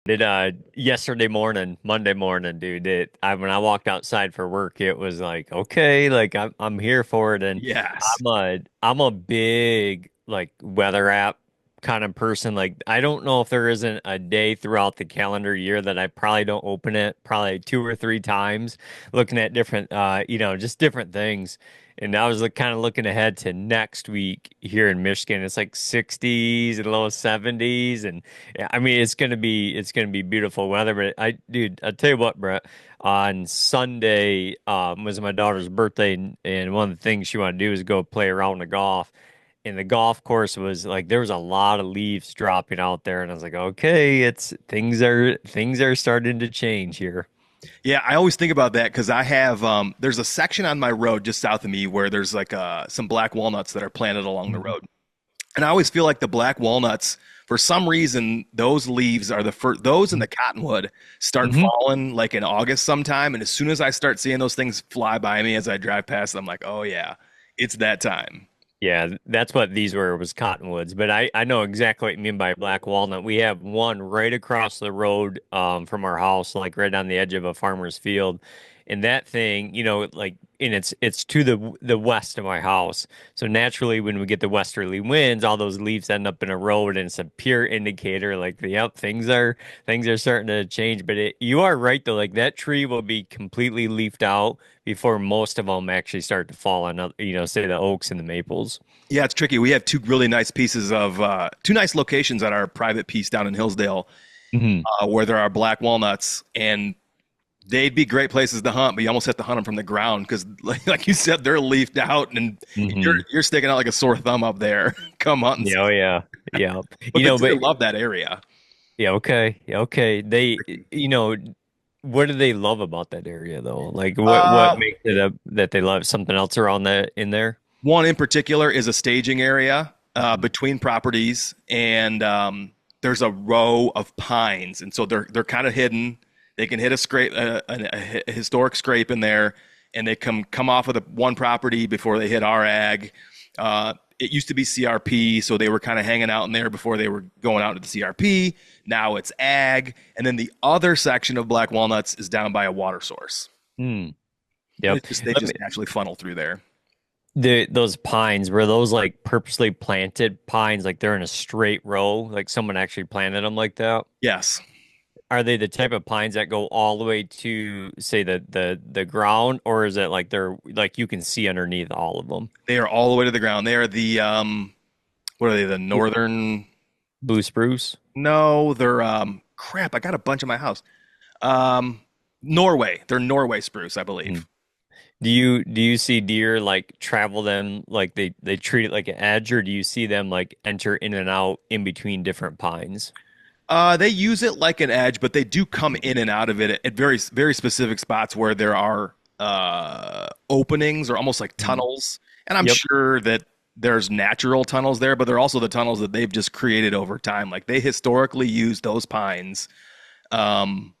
Did yesterday morning, Monday morning, dude. When I walked outside for work, it was like, okay, like I'm here for it, and Yes. I'm a big like weather app kind of person. Like I don't know if there isn't a day throughout the calendar year that I probably don't open it probably two or three times, looking at different just different things. And I was kind of looking ahead to next week here in Michigan. It's like 60s and low 70s, and yeah, I mean it's gonna be beautiful weather. But dude, I'll tell you what, Brett. On Sunday was my daughter's birthday, and one of the things she wanted to do is go play around the golf. And the golf course was like there was a lot of leaves dropping out there, and I was like, okay, it's things are starting to change here. Yeah, I always think about that because I have there's a section on my road just south of me where there's like some black walnuts that are planted along the Mhm. road. And I always feel like the black walnuts, for some reason, those leaves are the first, those and the cottonwood start Mhm. falling like in August sometime. And as soon as I start seeing those things fly by me as I drive past, I'm like, oh yeah, it's that time. Yeah, that's what these were was cottonwoods, but I know exactly what you mean by black walnut. We have one right across the road from our house, like right on the edge of a farmer's field. And that thing, like and it's to the west of my house. So naturally when we get the westerly winds, all those leaves end up in a road and it's a pure indicator like yep, things are starting to change. But you are right though, like that tree will be completely leafed out before most of them actually start to fall on, say the oaks and the maples. Yeah, it's tricky. We have two really nice pieces of two nice locations at our private piece down in Hillsdale Hmm. where there are black walnuts, and they'd be great places to hunt, but you almost have to hunt them from the ground because, like you said, they're leafed out, and Hmm. you're sticking out like a sore thumb up there. Come hunting, Yeah, oh yeah, yeah. but the deer But love that area. yeah, okay, yeah, okay. What do they love about that area though? Like, what Uh, makes it that they love something else around that in there? One in particular is a staging area between properties, and there's a row of pines, and so they're kind of hidden. They can hit a scrape, a historic scrape in there, and they come off of the one property before they hit our ag. It used to be CRP, so they were kind of hanging out in there before they were going out to the CRP. Now it's ag, and then the other section of black walnuts is down by a water source, Hmm. and Yep. it's just they Let me, just naturally funnel through there. those pines were those like purposely planted pines, like they're in a straight row, like someone actually planted them like that? Yes. Are they the type of pines that go all the way to, say, the ground, or is it like they're like you can see underneath all of them? They are all the way to the ground. They are the what are they? The northern? Blue spruce? No, they're crap. I got a bunch in my house. Um, Norway. They're Norway spruce, I believe. Mhm. Do you see deer like travel them like they treat it like an edge, or do you see them like enter in and out in between different pines? They use it like an edge, but they do come in and out of it at very specific spots where there are openings or almost like Mhm. tunnels. And I'm Yep. sure that there's natural tunnels there, but they're also the tunnels that they've just created over time. Like they historically used those pines. Um,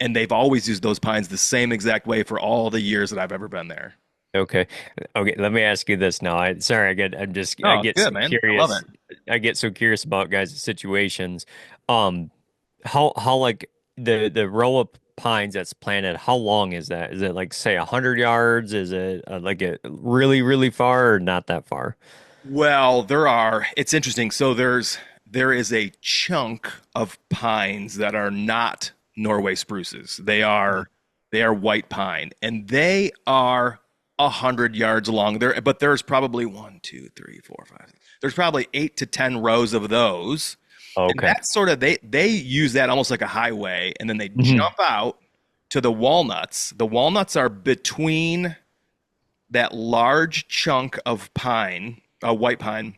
and they've always used those pines the same exact way for all the years that I've ever been there. Okay. Okay. Let me ask you this now. Sorry, I Oh, it's get good, so man. I love curious. it. I get so curious about guys' situations. Um, how like the row of pines that's planted, how long is that? Is it like say 100 yards? Is it like it really, really far or not that far? Well, it's interesting. So there is a chunk of pines that are not Norway spruces. They are white pine, and they are 100 yards long. But there's probably one, two, three, four, five. There's probably 8 to 10 rows of those, and Okay. that's sort of they use that almost like a highway, and then they Hmm. jump out to the walnuts. The walnuts are between that large chunk of pine, white pine,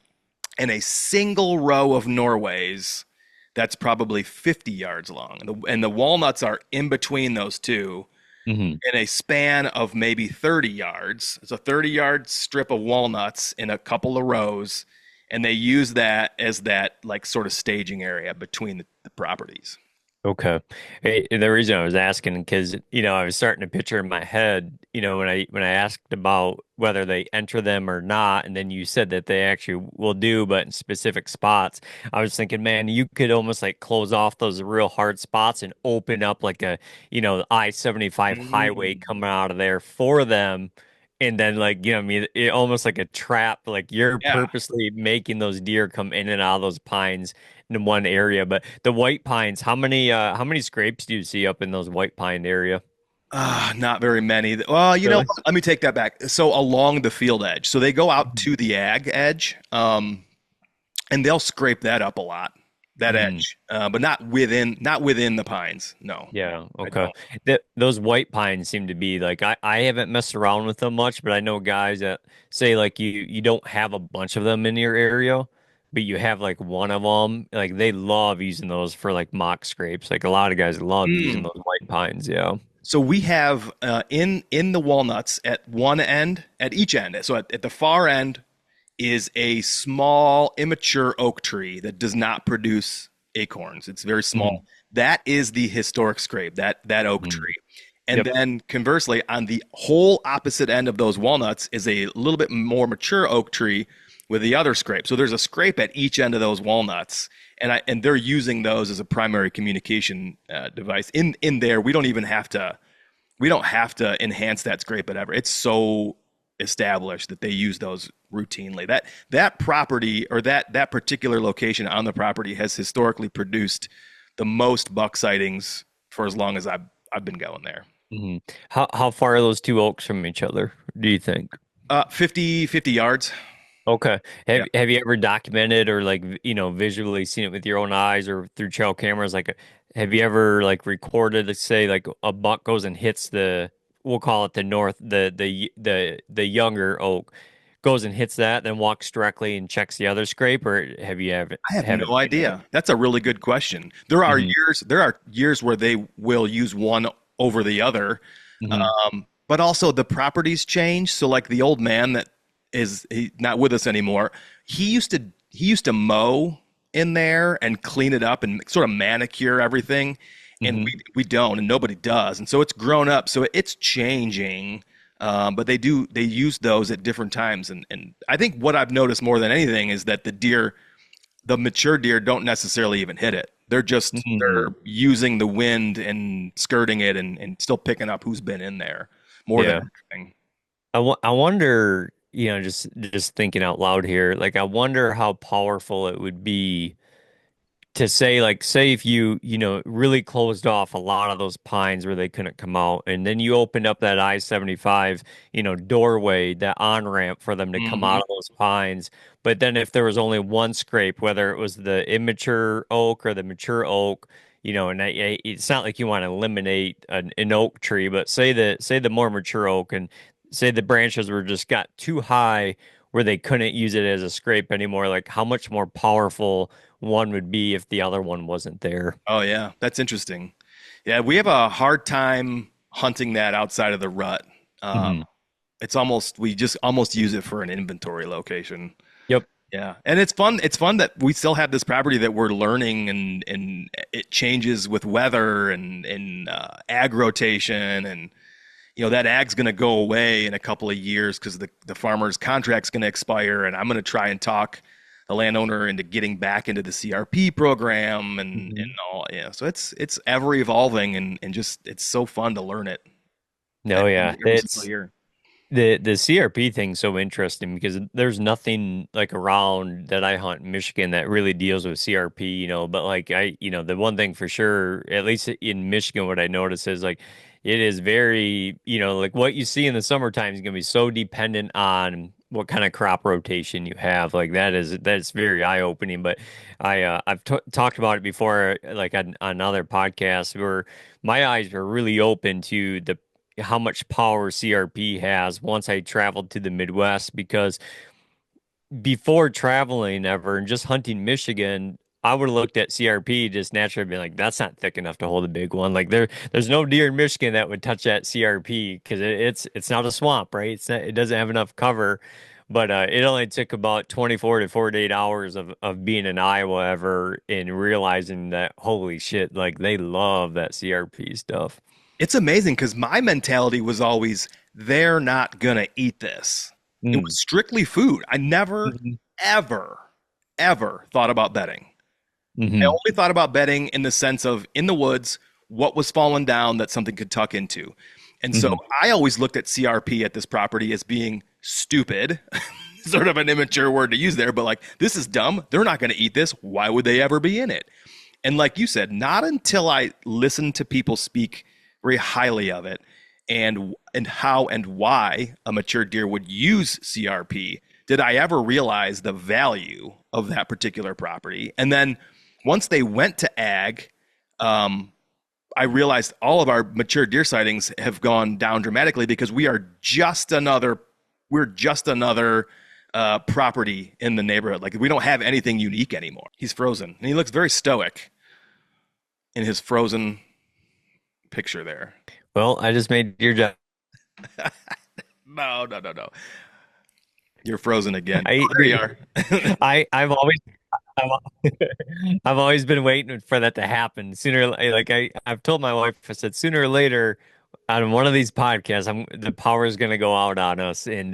and a single row of Norways that's probably 50 yards long. And the walnuts are in between those two Hmm. in a span of maybe 30 yards. It's a 30-yard strip of walnuts in a couple of rows. And they use that as that like sort of staging area between the properties. Okay. The reason I was asking because I was starting to picture in my head, when I asked about whether they enter them or not, and then you said that they actually will do, but in specific spots. I was thinking, man, you could almost like close off those real hard spots and open up like I-75 highway Mm. coming out of there for them. And then like, I mean, almost like a trap, like you're Yeah. purposely making those deer come in and out of those pines in one area. But the white pines, how many scrapes do you see up in those white pine area? Not very many. Well, you know Really? what? Let me take that back. So along the field edge. So they go out to the ag edge, and they'll scrape that up a lot, that Mm-hmm. edge, but not within the pines. No, Yeah, I okay. don't. Those white pines seem to be like I haven't messed around with them much, but I know guys that say like you don't have a bunch of them in your area, but you have like one of them. Like they love using those for like mock scrapes. Like a lot of guys love using Mm. those white pines. Yeah. So we have in the walnuts at one end, at each end. So at the far end is a small immature oak tree that does not produce acorns. It's very Hmm. small. That is the historic scrape, that oak Hmm. tree. And Yep. then conversely, on the whole opposite end of those walnuts is a little bit more mature oak tree with the other scrape. So there's a scrape at each end of those walnuts, and they're using those as a primary communication device. In there, we don't have to enhance that scrape at ever. It's so established that they use those routinely. That property or that particular location on the property has historically produced the most buck sightings for as long as I've been going there. Hmm. How far are those two oaks from each other, do you think? 50 yards. Okay. Yeah. Have you ever documented or like visually seen it with your own eyes or through trail cameras? Like, have you ever like recorded, let's say, like a buck goes and hits we'll call it the north, the younger oak, goes and hits that, then walks directly and checks the other scrape, or I have haven't no seen that? idea. That's a really good question. There are Hmm. years where they will use one over the other. Hmm. But also the properties change. So like the old man that not with us anymore, he used to mow in there and clean it up and sort of manicure everything. And we Hmm. we don't, and nobody does. And so it's grown up. So it's changing. But they use those at different times. And I think what I've noticed more than anything is that the mature deer don't necessarily even hit it. They're Hmm. using the wind and skirting it and still picking up who's been in there more than Yeah. anything. I wonder, just thinking out loud here, like I wonder how powerful it would be to say like say if you really closed off a lot of those pines where they couldn't come out and then you opened up that I-75 doorway, that on-ramp for them to come Hmm. out of those pines, but then if there was only one scrape, whether it was the immature oak or the mature oak, and it's not like you want to eliminate an oak tree, but say the more mature oak, and say the branches were just got too high where they couldn't use it as a scrape anymore, like how much more powerful one would be if the other one wasn't there. Oh yeah, that's interesting. Yeah, we have a hard time hunting that outside of the rut. Um, Hmm. it's almost we just almost use it for an inventory location. Yep. Yeah, and it's fun. It's fun that we still have this property that we're learning, and it changes with weather and ag rotation, and that ag's going to go away in a couple of years because the farmer's contract's going to expire, and I'm going to try and talk the landowner into getting back into the CRP program and Hmm. all. Yeah, so it's ever evolving, and just it's so fun to learn it No, yeah. every single year. The CRP thing's so interesting because there's nothing like around that I hunt in Michigan that really deals with CRP, but like the one thing for sure, at least in Michigan, what I notice is like it is very, like what you see in the summertime is going to be so dependent on what kind of crop rotation you have. Like that's very eye-opening, but I've t talked about it before, like on other podcasts where my eyes were really open to the how much power CRP has once I traveled to the Midwest because before traveling ever and just hunting Michigan, I would have looked at CRP just naturally being like, that's not thick enough to hold a big one. Like there's no deer in Michigan that would touch that CRP because it's not a swamp, right? It doesn't have enough cover. But it only took about 24 to 48 hours of being in Iowa ever and realizing that holy shit, like they love that CRP stuff. It's amazing because my mentality was always they're not gonna eat this. It Mm. was strictly food. I never, Hmm. ever, ever thought about betting. I Hmm. only thought about betting in the sense of in the woods, what was falling down that something could tuck into. And so Hmm. I always looked at CRP at this property as being stupid, sort of an immature word to use there, but like, this is dumb. They're not going to eat this. Why would they ever be in it? And like you said, not until I listened to people speak very highly of it and how and why a mature deer would use CRP did I ever realize the value of that particular property. And then once they went to ag, um, I realized all of our mature deer sightings have gone down dramatically because we're just another property in the neighborhood. Like we don't have anything unique anymore. He's frozen and he looks very stoic in his frozen picture there. Well, I just made your job. No, no, no, no. You're frozen again. Oh, I, there you are. I've always I've, I've always been waiting for that to happen. I've told my wife, I said sooner or later on one of these podcasts, the power is going to go out on us. And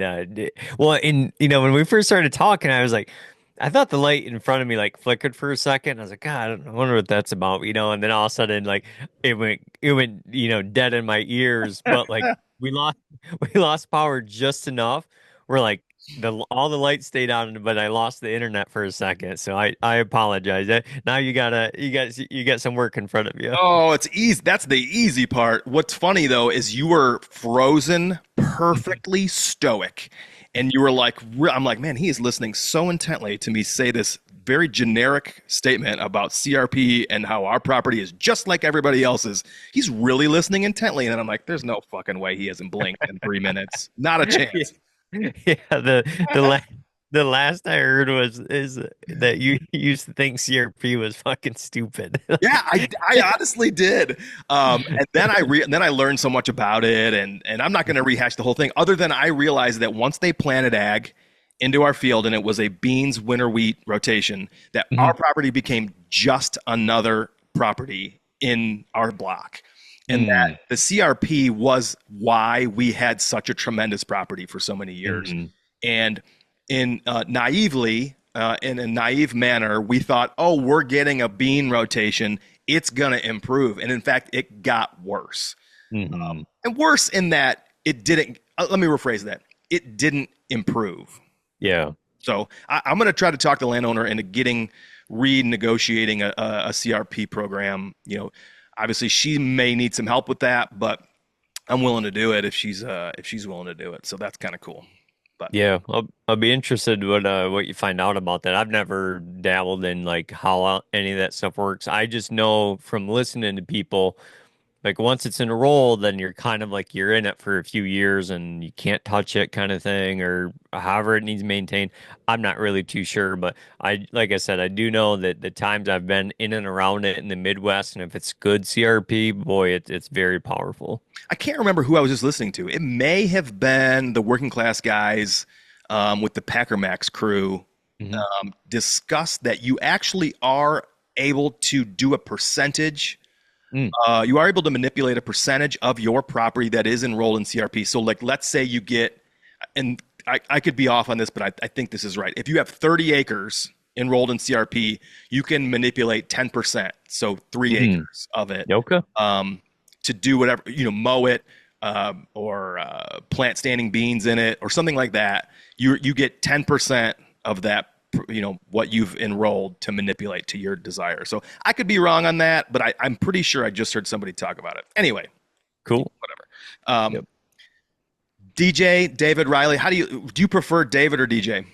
when we first started talking, I was like, I thought the light in front of me like flickered for a second. I was like, God, I wonder what that's about, And then all of a sudden, like it went, dead in my ears. But like we lost, we lost power just enough. We're like all the lights stayed on, but I lost the internet for a second. So I apologize. Now you got some work in front of you. Oh, it's easy. That's the easy part. What's funny though is you were frozen, perfectly stoic, and you were like, I'm like, man, he is listening so intently to me say this very generic statement about CRP and how our property is just like everybody else's. He's really listening intently, and then I'm like, there's no fucking way he hasn't blinked in 3 minutes. Not a Yeah, chance. yeah. The last I heard is that you used to think CRP was fucking stupid. Yeah, I honestly did. And then I learned so much about it, and I'm not going to rehash the whole thing. Other than I realized that once they planted ag into our field, and it was a beans winter wheat rotation, that our Mhm. property became just another property in our block, and that Mm. the CRP was why we had such a tremendous property for so many years. Mhm. And in a naive manner, we thought, oh, we're getting a bean rotation. It's going to improve. And in fact, it got worse. Mhm. And worse in that it didn't, let me rephrase that. It didn't improve. Yeah. So I'm going to try to talk the landowner into renegotiating a CRP program. Obviously she may need some help with that, but I'm willing to do it if she's willing to do it. So that's kind of cool. But Yeah, I'll be interested what you find out about that. I've never dabbled in like how any of that stuff works. I just know from listening to people, like once it's enrolled, then you're kind of like you're in it for a few years and you can't touch it kind of thing, or however it needs maintained. I'm not really too sure, but like I said, I do know that the times I've been in and around it in the Midwest, and if it's good CRP, boy, it's very powerful. I can't remember who I was just listening to. It may have been the working class guys with the Packer Max crew Hmm. discussed that you actually are able to do a percentage. Mm. You are able to manipulate a percentage of your property that is enrolled in CRP. So, like, let's say you get, and I could be off on this, but I think this is right. If you have 30 acres enrolled in CRP, you can manipulate 10%, so 3 acres Hmm. of it, Okay. um, to do whatever, mow it, or plant standing beans in it or something like that. You get 10% of that, what you've enrolled to manipulate to your desire. So I could be wrong on that, but I'm pretty sure I just heard somebody talk about it. Anyway, Cool. whatever. Um, Yep. DJ David Riley, how do you prefer David or DJ?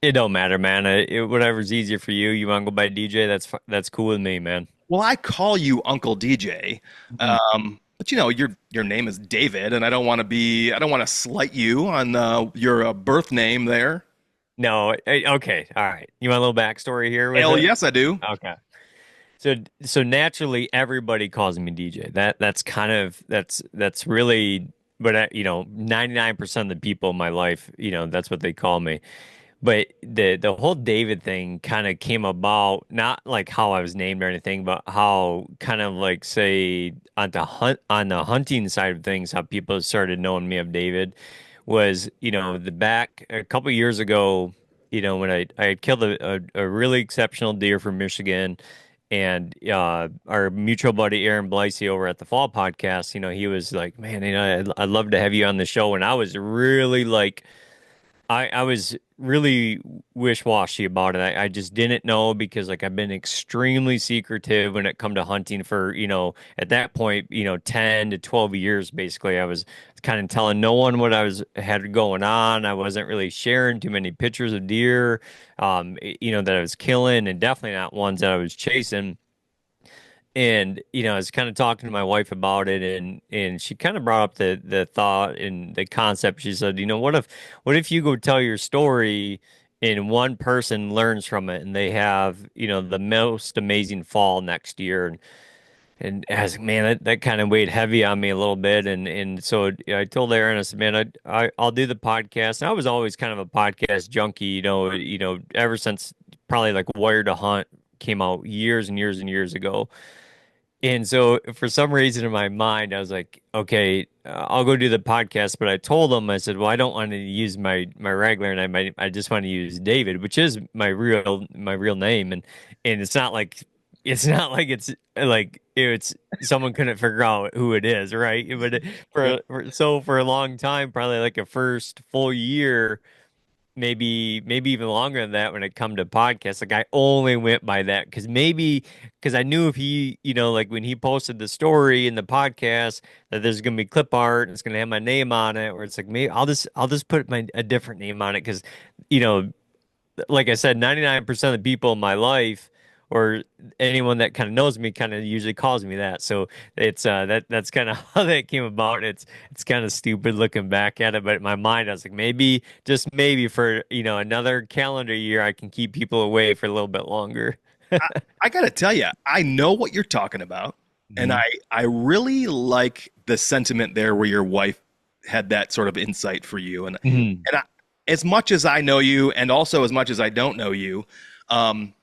It don't matter, man. Whatever's easier for you. You want to go by DJ? That's cool with me, man. Well, I call you Uncle DJ, Mhm. but your name is David, and I don't want to slight you on your birth name there. No, okay, all right. You want a little backstory here with Hell it? yes, I do. Okay. So naturally, everybody calls me DJ. That's kind of that's really but 99% of the people in my life, that's what they call me. But the whole David thing kind of came about, not like how I was named or anything, but how kind of like say on the hunting side of things, how people started knowing me of David was, the back a couple years ago, when I had killed a really exceptional deer from Michigan. And our mutual buddy Aaron Blasey over at the Fall Podcast, he was like, "Man, I'd love to have you on the show." And I was really like, I was really wish-washy about it. I just didn't know because like I've been extremely secretive when it come to hunting for, at that point, 10 to 12 years basically. I was kind of telling no one what I was had going on. I wasn't really sharing too many pictures of deer that I was killing and definitely not ones that I was chasing. And I was kind of talking to my wife about it, and she kind of brought up the thought and the concept. She said, what if you go tell your story and one person learns from it and they have, the most amazing fall next year. And I was like, man, that kind of weighed heavy on me a little bit. And so I told Aaron, I said, man, I'll do the podcast. And I was always kind of a podcast junkie, ever since probably like Wired to Hunt came out years and years and years ago. And so for some reason in my mind, I was like, okay, I'll go do the podcast. But I told him, I said, well, I don't want to use my regular name. I just want to use David, which is my real name. And it's not like it's someone couldn't figure out who it is, right? But Yep. for a long time, probably like a first full year, maybe even longer than that when it come to podcasts. Like I only went by that because I knew if he, like when he posted the story in the podcast that there's gonna be clip art and it's gonna have my name on it, or it's like maybe I'll just put a different name on it because you know like I said, 99% of the people in my life or anyone that kind of knows me kind of usually calls me that. So it's that's kind of how that came about. It's kind of stupid looking back at it, but in my mind I was like maybe just maybe for, another calendar year I can keep people away for a little bit longer. I, I gotta tell you, I know what you're talking about, and I Hmm. I really like the sentiment there where your wife had that sort of insight for you, Hmm. as much as I know you, and also as much as I don't know you, um,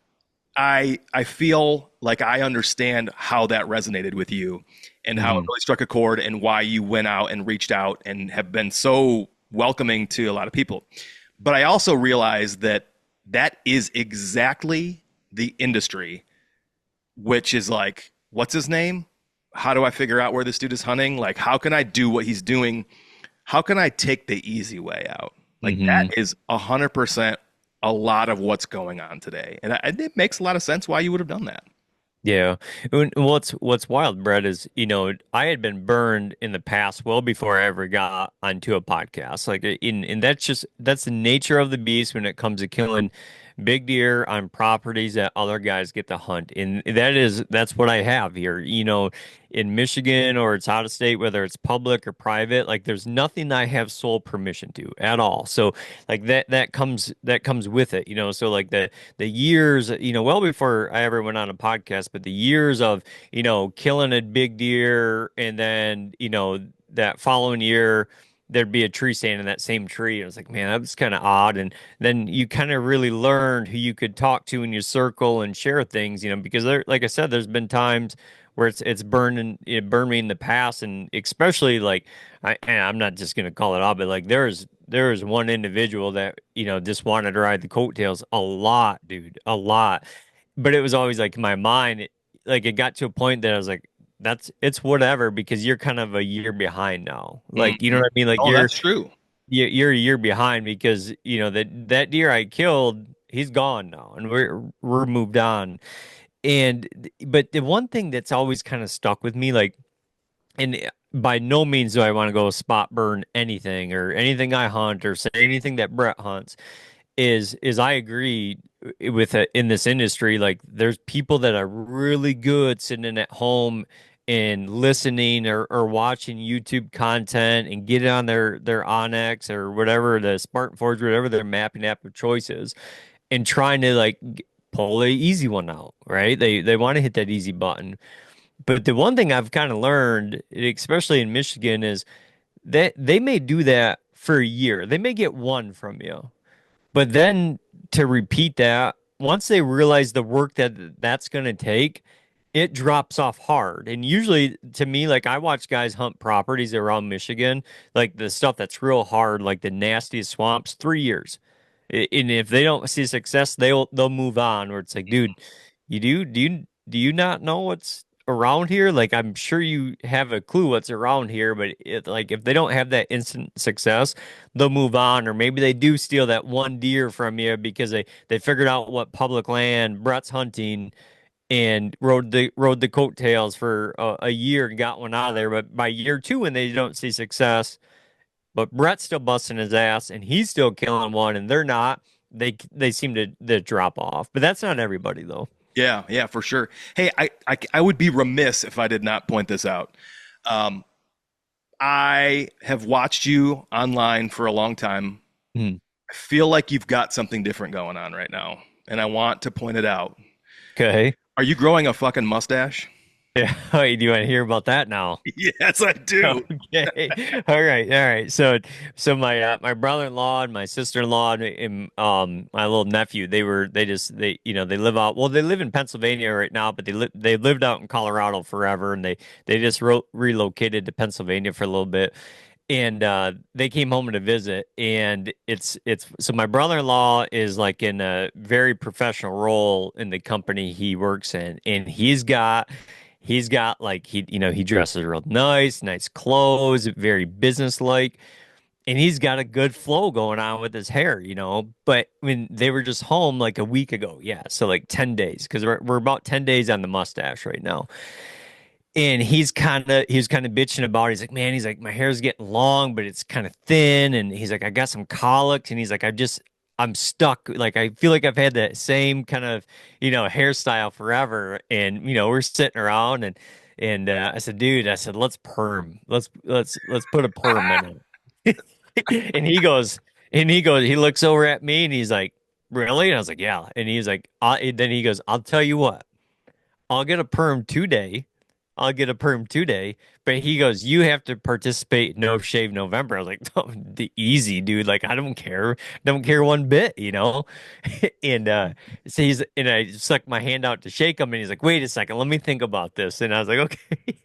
I feel like I understand how that resonated with you, and how it Hmm. really struck a chord, and why you went out and reached out and have been so welcoming to a lot of people. But I also realize that that is exactly the industry, which is like, what's his name? How do I figure out where this dude is hunting? Like, how can I do what he's doing? How can I take the easy way out? Like, that Hmm. is 100% a lot of what's going on today. And it makes a lot of sense why you would have done that. Yeah. And what's wild, Brett, is, I had been burned in the past well before I ever got onto a podcast. Like and that's the nature of the beast when it comes to killing big deer on properties that other guys get to hunt. And that's what I have here. In Michigan or it's out of state, whether it's public or private, like there's nothing I have sole permission to at all. So like that comes with it, so like the years, well before I ever went on a podcast, but the years of, killing a big deer and then, that following year there'd be a tree stand in that same tree. And I was like, man, that was kind of odd. And then you kind of really learned who you could talk to in your circle and share things, because like I said, there's been times where it burned me in the past, and especially like and I'm not just gonna call it out, but like there was one individual that just wanted to ride the coattails a lot, dude, a lot. But it was always like in my mind, like it got to a point that I was like, it's whatever because you're kind of a year behind now. Like, you know Mhm. what I mean? Like Oh, you're that's true. you're a year behind because that deer I killed, he's gone now, and we're moved on. But the one thing that's always kind of stuck with me, like, and by no means do I want to go spot burn anything or anything I hunt or say anything that Brett hunts, is I agree with it in this industry. Like there's people that are really good sitting at home and listening or watching YouTube content and get on their Onyx or whatever, the Spartan Forge, whatever their mapping app of choice is, and trying to like pull the easy one out, right? They want to hit that easy button. But the one thing I've kind of learned, especially in Michigan, is they may do that for a year. They may get one from you. But then to repeat that, once they realize the work that that's going to take, it drops off hard. And usually, to me, like I watch guys hunt properties around Michigan, like the stuff that's real hard, like the nastiest swamps, 3 years. And if they don't see success, they'll move on. Where it's like, dude, do you not know what's around here? Like I'm sure you have a clue what's around here, but like if they don't have that instant success, they'll move on, or maybe they do steal that one deer from you because they figured out what public land Brett's hunting and rode the coattails for a year and got one out of there. But by year two, when they don't see success, but Brett's still busting his ass and he's still killing one, and they're not. They seem to drop off. But that's not everybody though. Yeah, yeah, for sure. Hey, I would be remiss if I did not point this out. Um, I have watched you online for a long time. Hmm. I feel like you've got something different going on right now, and I want to point it out. Okay. Are you growing a fucking mustache? Yeah. Hey, do you want to hear about that now? Yes, I do. Okay. All right. All right. So my brother-in-law and my sister-in-law and my little nephew, they live out, well, they live in Pennsylvania right now, but they lived out in Colorado forever, and they just relocated to Pennsylvania for a little bit. And they came home to visit, and it's so my brother-in-law is like in a very professional role in the company he works in, and he's got like he dresses real nice clothes, very businesslike, and he's got a good flow going on with his hair. But when they were just home like a week ago, yeah, so like 10 days, because we're about 10 days on the mustache right now. And he was kind of bitching about it. He's like, man, he's like, my hair's getting long, but it's kind of thin. And he's like, I got some colics. And he's like, I'm stuck. Like, I feel like I've had that same kind of, hairstyle forever. And, we're sitting around and I said, dude, I said, let's perm. Let's put a perm in it. And he looks over at me and he's like, really? And I was like, yeah. And he's like, then he goes, I'll tell you what, I'll get a perm today. I'll get a perm today. But he goes, you have to participate in No Shave November. I was like, oh, the easy, dude. Like, I don't care one bit. And so and I stuck my hand out to shake him, and he's like, wait a second, let me think about this. And I was like, okay.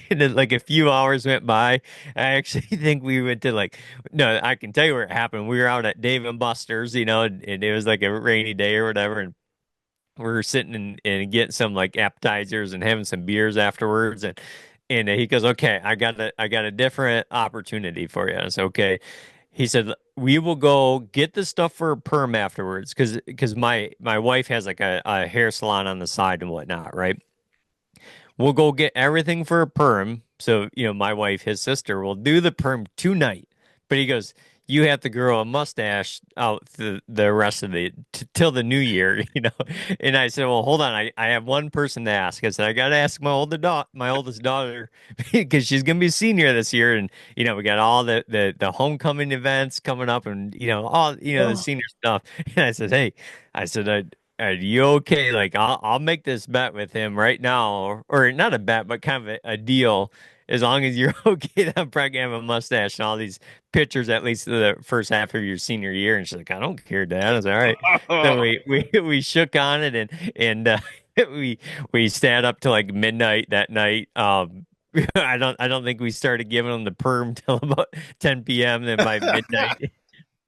And then like a few hours went by. I actually think we went to like, no, I can tell you where it happened. We were out at Dave and Buster's, and it was like a rainy day or whatever, and we were sitting and getting some like appetizers and having some beers afterwards, and he goes, okay, I got a different opportunity for you. It's okay. He said, we will go get the stuff for a perm afterwards, because my wife has like a hair salon on the side and whatnot, right? We'll go get everything for a perm. So, my wife, his sister, will do the perm tonight. But he goes, you have to grow a mustache out the rest of till the new year, And I said, well, hold on. I have one person to ask. I said, I got to ask my oldest daughter, because she's going to be a senior this year. And, we got all the homecoming events coming up, and, all, the Oh. senior stuff. And I said, hey, I said, are you okay? Like, I'll make this bet with him right now, or not a bet, but kind of a deal. As long as you're okay, that I'm probably gonna have a mustache and all these pictures at least the first half of your senior year. And she's like, I don't care, Dad. I was all right. So we shook on it, and we we stayed up till like midnight that night. I don't think we started giving him the perm till about 10 p.m. Then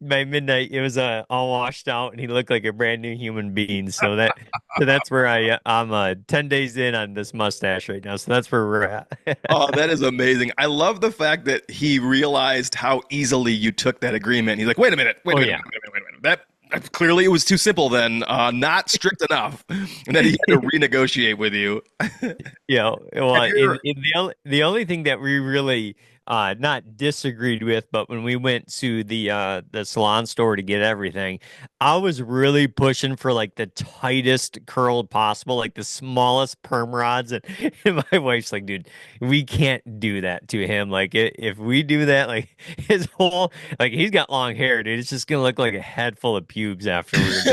by midnight it was all washed out, and he looked like a brand new human being. So that's where I'm 10 days in on this mustache right now, so that's where we're at. Oh, that is amazing. I love the fact that he realized how easily you took that agreement. He's like, wait a minute, wait a Oh minute, yeah. wait a minute. That clearly it was too simple then, not strict enough. And then he had to renegotiate with you. Well, Have you the only thing that we really not disagreed with, but when we went to the salon store to get everything, I was really pushing for like the tightest curl possible, like the smallest perm rods, and my wife's like, dude, we can't do that to him. Like, if we do that, like his whole, like, he's got long hair, dude, it's just gonna look like a head full of pubes afterwards.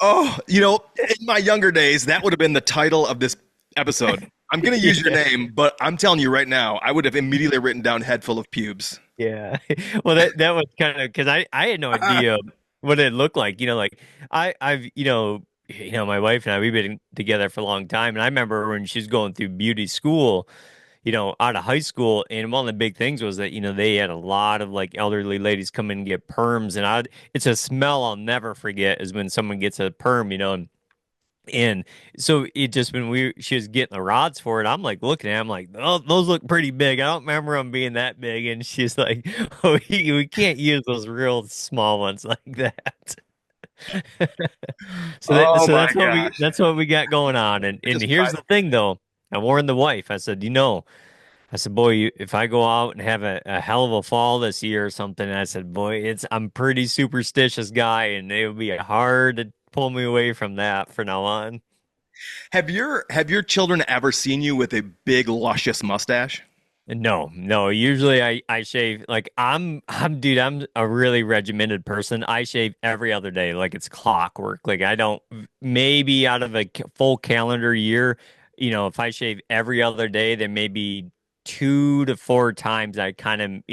Oh, in my younger days, that would have been the title of this episode. I'm gonna use your Yeah. name, but I'm telling you right now, I would have immediately written down head full of pubes. Yeah. Well, that was kind of because I had no idea what it looked like. Like I've my wife and I we've been together for a long time, and I remember when she was going through beauty school, out of high school, and one of the big things was that they had a lot of like elderly ladies come in and get perms, and it's a smell I'll never forget is when someone gets a perm, and so it just when she was getting the rods for it, I'm like looking at it, I'm like, oh, those look pretty big. I don't remember them being that big. And she's like, oh, we can't use those real small ones like that. So Oh my gosh. that's what we got going on. And It and just here's the thing though, I warned the wife. I said, I said, boy, if I go out and have a hell of a fall this year or something, I said, boy, I'm pretty superstitious guy, and it would be hard to pull me away from that from now on. have your children ever seen you with a big luscious mustache? No, no. Usually I shave like dude, I'm a really regimented person. I shave every other day like it's clockwork. Like I don't maybe out of a full calendar year, if I shave every other day, then maybe 2 to 4 times I kind of,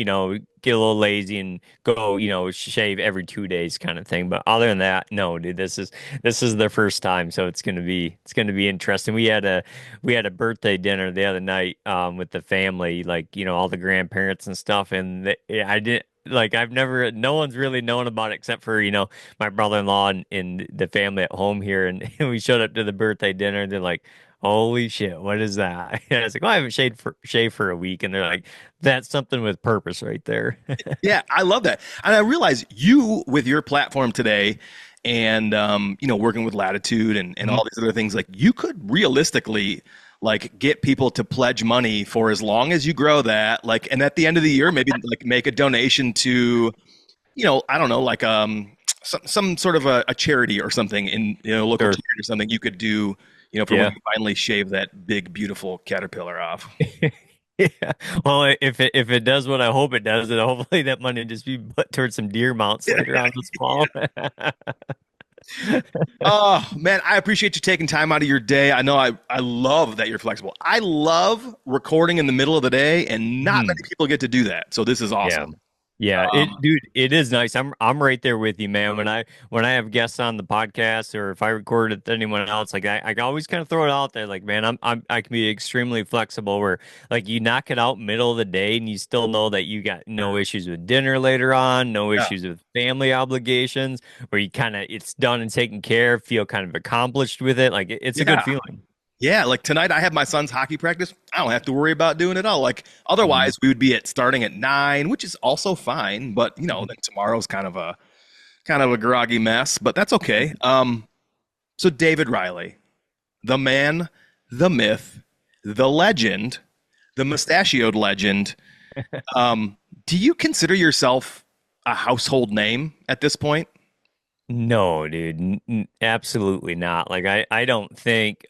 get a little lazy and go, shave every 2 days kind of thing. But other than that, no, dude, this is the first time, so it's gonna be interesting. We had a birthday dinner the other night with the family, like, all the grandparents and stuff. And I didn't like I've never no one's really known about it except for, my brother-in-law and the family at home here. And we showed up to the birthday dinner and they're like, holy shit, what is that? And I was like, well, I haven't shaved for a week. And they're like, that's something with purpose right there. Yeah, I love that. And I realize you with your platform today and working with Latitude and Mhm. all these other things, like you could realistically like get people to pledge money for as long as you grow that, like, and at the end of the year, maybe like make a donation to, I don't know, like some sort of a charity or something in local Sure. charity or something you could do, for when Yeah. you finally shave that big, beautiful caterpillar off. Yeah. Well, if it does what I hope it does, then hopefully that money just be put towards some deer mounts later on this fall. Oh man, I appreciate you taking time out of your day. I know I love that you're flexible. I love recording in the middle of the day, and not many Mhm. people get to do that. So this is Yeah. awesome. Yeah, Um, dude, it is nice. I'm right there with you, man. When I have guests on the podcast or if I record it with anyone else, like I always kind of throw it out there, like, man, I can be extremely flexible where like you knock it out middle of the day and you still know that you got no issues with dinner later on, no yeah, issues with family obligations, where you kind of it's done and taken care of, feel kind of accomplished with it. Like it's a good yeah, feeling. yeah. Like tonight, I have my son's hockey practice. I don't have to worry about doing it all. Like Mhm. otherwise, we would be at starting at 9, which is also fine. But Mhm. then tomorrow's kind of a groggy mess. But that's okay. So David Riley, the man, the myth, the legend, the mustachioed legend. Um, do you consider yourself a household name at this point? No, dude, absolutely not. Like I don't think.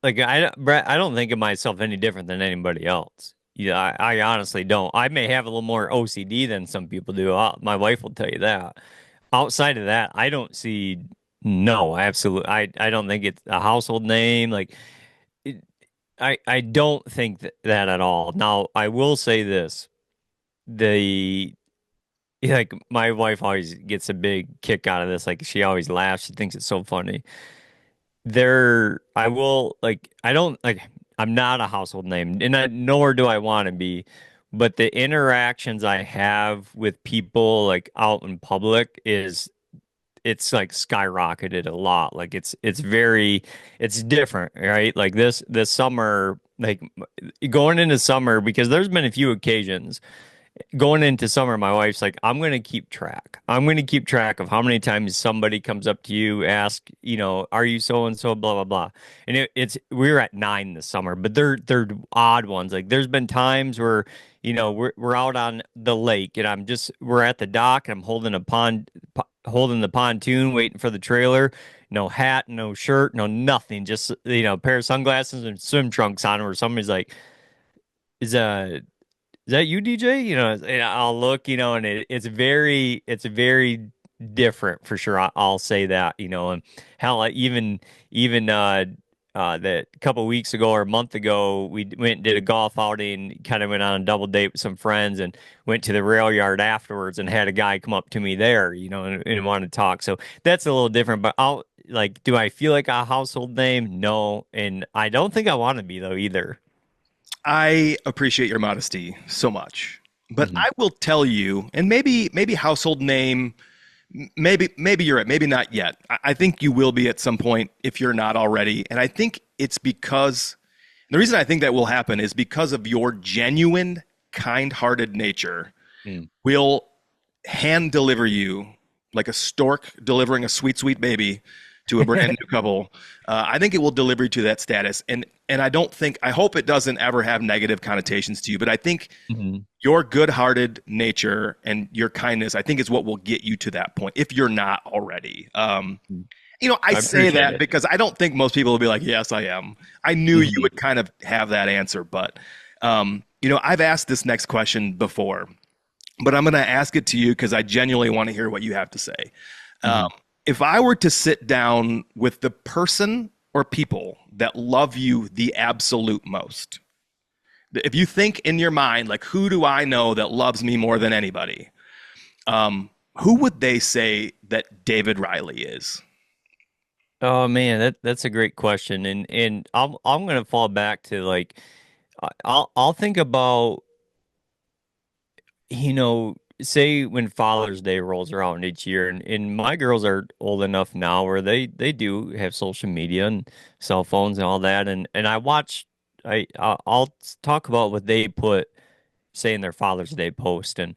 Like Brett, I don't think of myself any different than anybody else. Yeah, I honestly don't. I may have a little more OCD than some people do. My wife will tell you that. Outside of that, I don't see. No, absolutely. I don't think it's a household name. Like it, I don't think that at all. Now, I will say this: the like my wife always gets a big kick out of this. Like she always laughs. She thinks it's so funny. I will like I don't like I'm not a household name and nor do I want to be, but the interactions I have with people like out in public is it's like skyrocketed a lot. Like it's different, right? Like this summer, like going into summer, because there's been a few occasions going into summer, my wife's like, I'm going to keep track. I'm going to keep track of how many times somebody comes up to you, ask, are you so and so, blah blah blah. And we're at 9 this summer, but they're odd ones. Like there's been times where we're out on the lake and we're at the dock and I'm holding the pontoon, waiting for the trailer. No hat, no shirt, no nothing. Just pair of sunglasses and swim trunks on, where somebody's like, "Is is that you, DJ?" And I'll look, and it's very different for sure. I'll say that, and hell, even that a couple weeks ago or a month ago, we went and did a golf outing, kind of went on a double date with some friends and went to the rail yard afterwards and had a guy come up to me there, and wanted to talk. So that's a little different, but do I feel like a household name? No. And I don't think I want to be though either. I appreciate your modesty so much, but Hmm. I will tell you, and maybe household name, maybe you're right, maybe not yet. I think you will be at some point if you're not already, and I think it's because the reason I think that will happen is because of your genuine, kind-hearted nature. Mm. Will hand deliver you like a stork delivering a sweet, sweet baby to a brand new couple. I think it will deliver you to that status, and I hope it doesn't ever have negative connotations to you. But I think Hmm. your good-hearted nature and your kindness, I think, is what will get you to that point if you're not already. I I say appreciate that it. because I don't think most people will be like, "Yes, I am." I knew you Hmm. would kind of have that answer, but I've asked this next question before, but I'm going to ask it to you because I genuinely want to hear what you have to say. Um, Hmm. if I were to sit down with the person or people that love you the absolute most, if you think in your mind, like, who do I know that loves me more than anybody? Who would they say that David Riley is? Oh man, that's a great question, and I'm gonna fall back to like I'll think about say when Father's Day rolls around each year, and my girls are old enough now where they do have social media and cell phones and all that, and I'll talk about what they put say in their Father's Day post and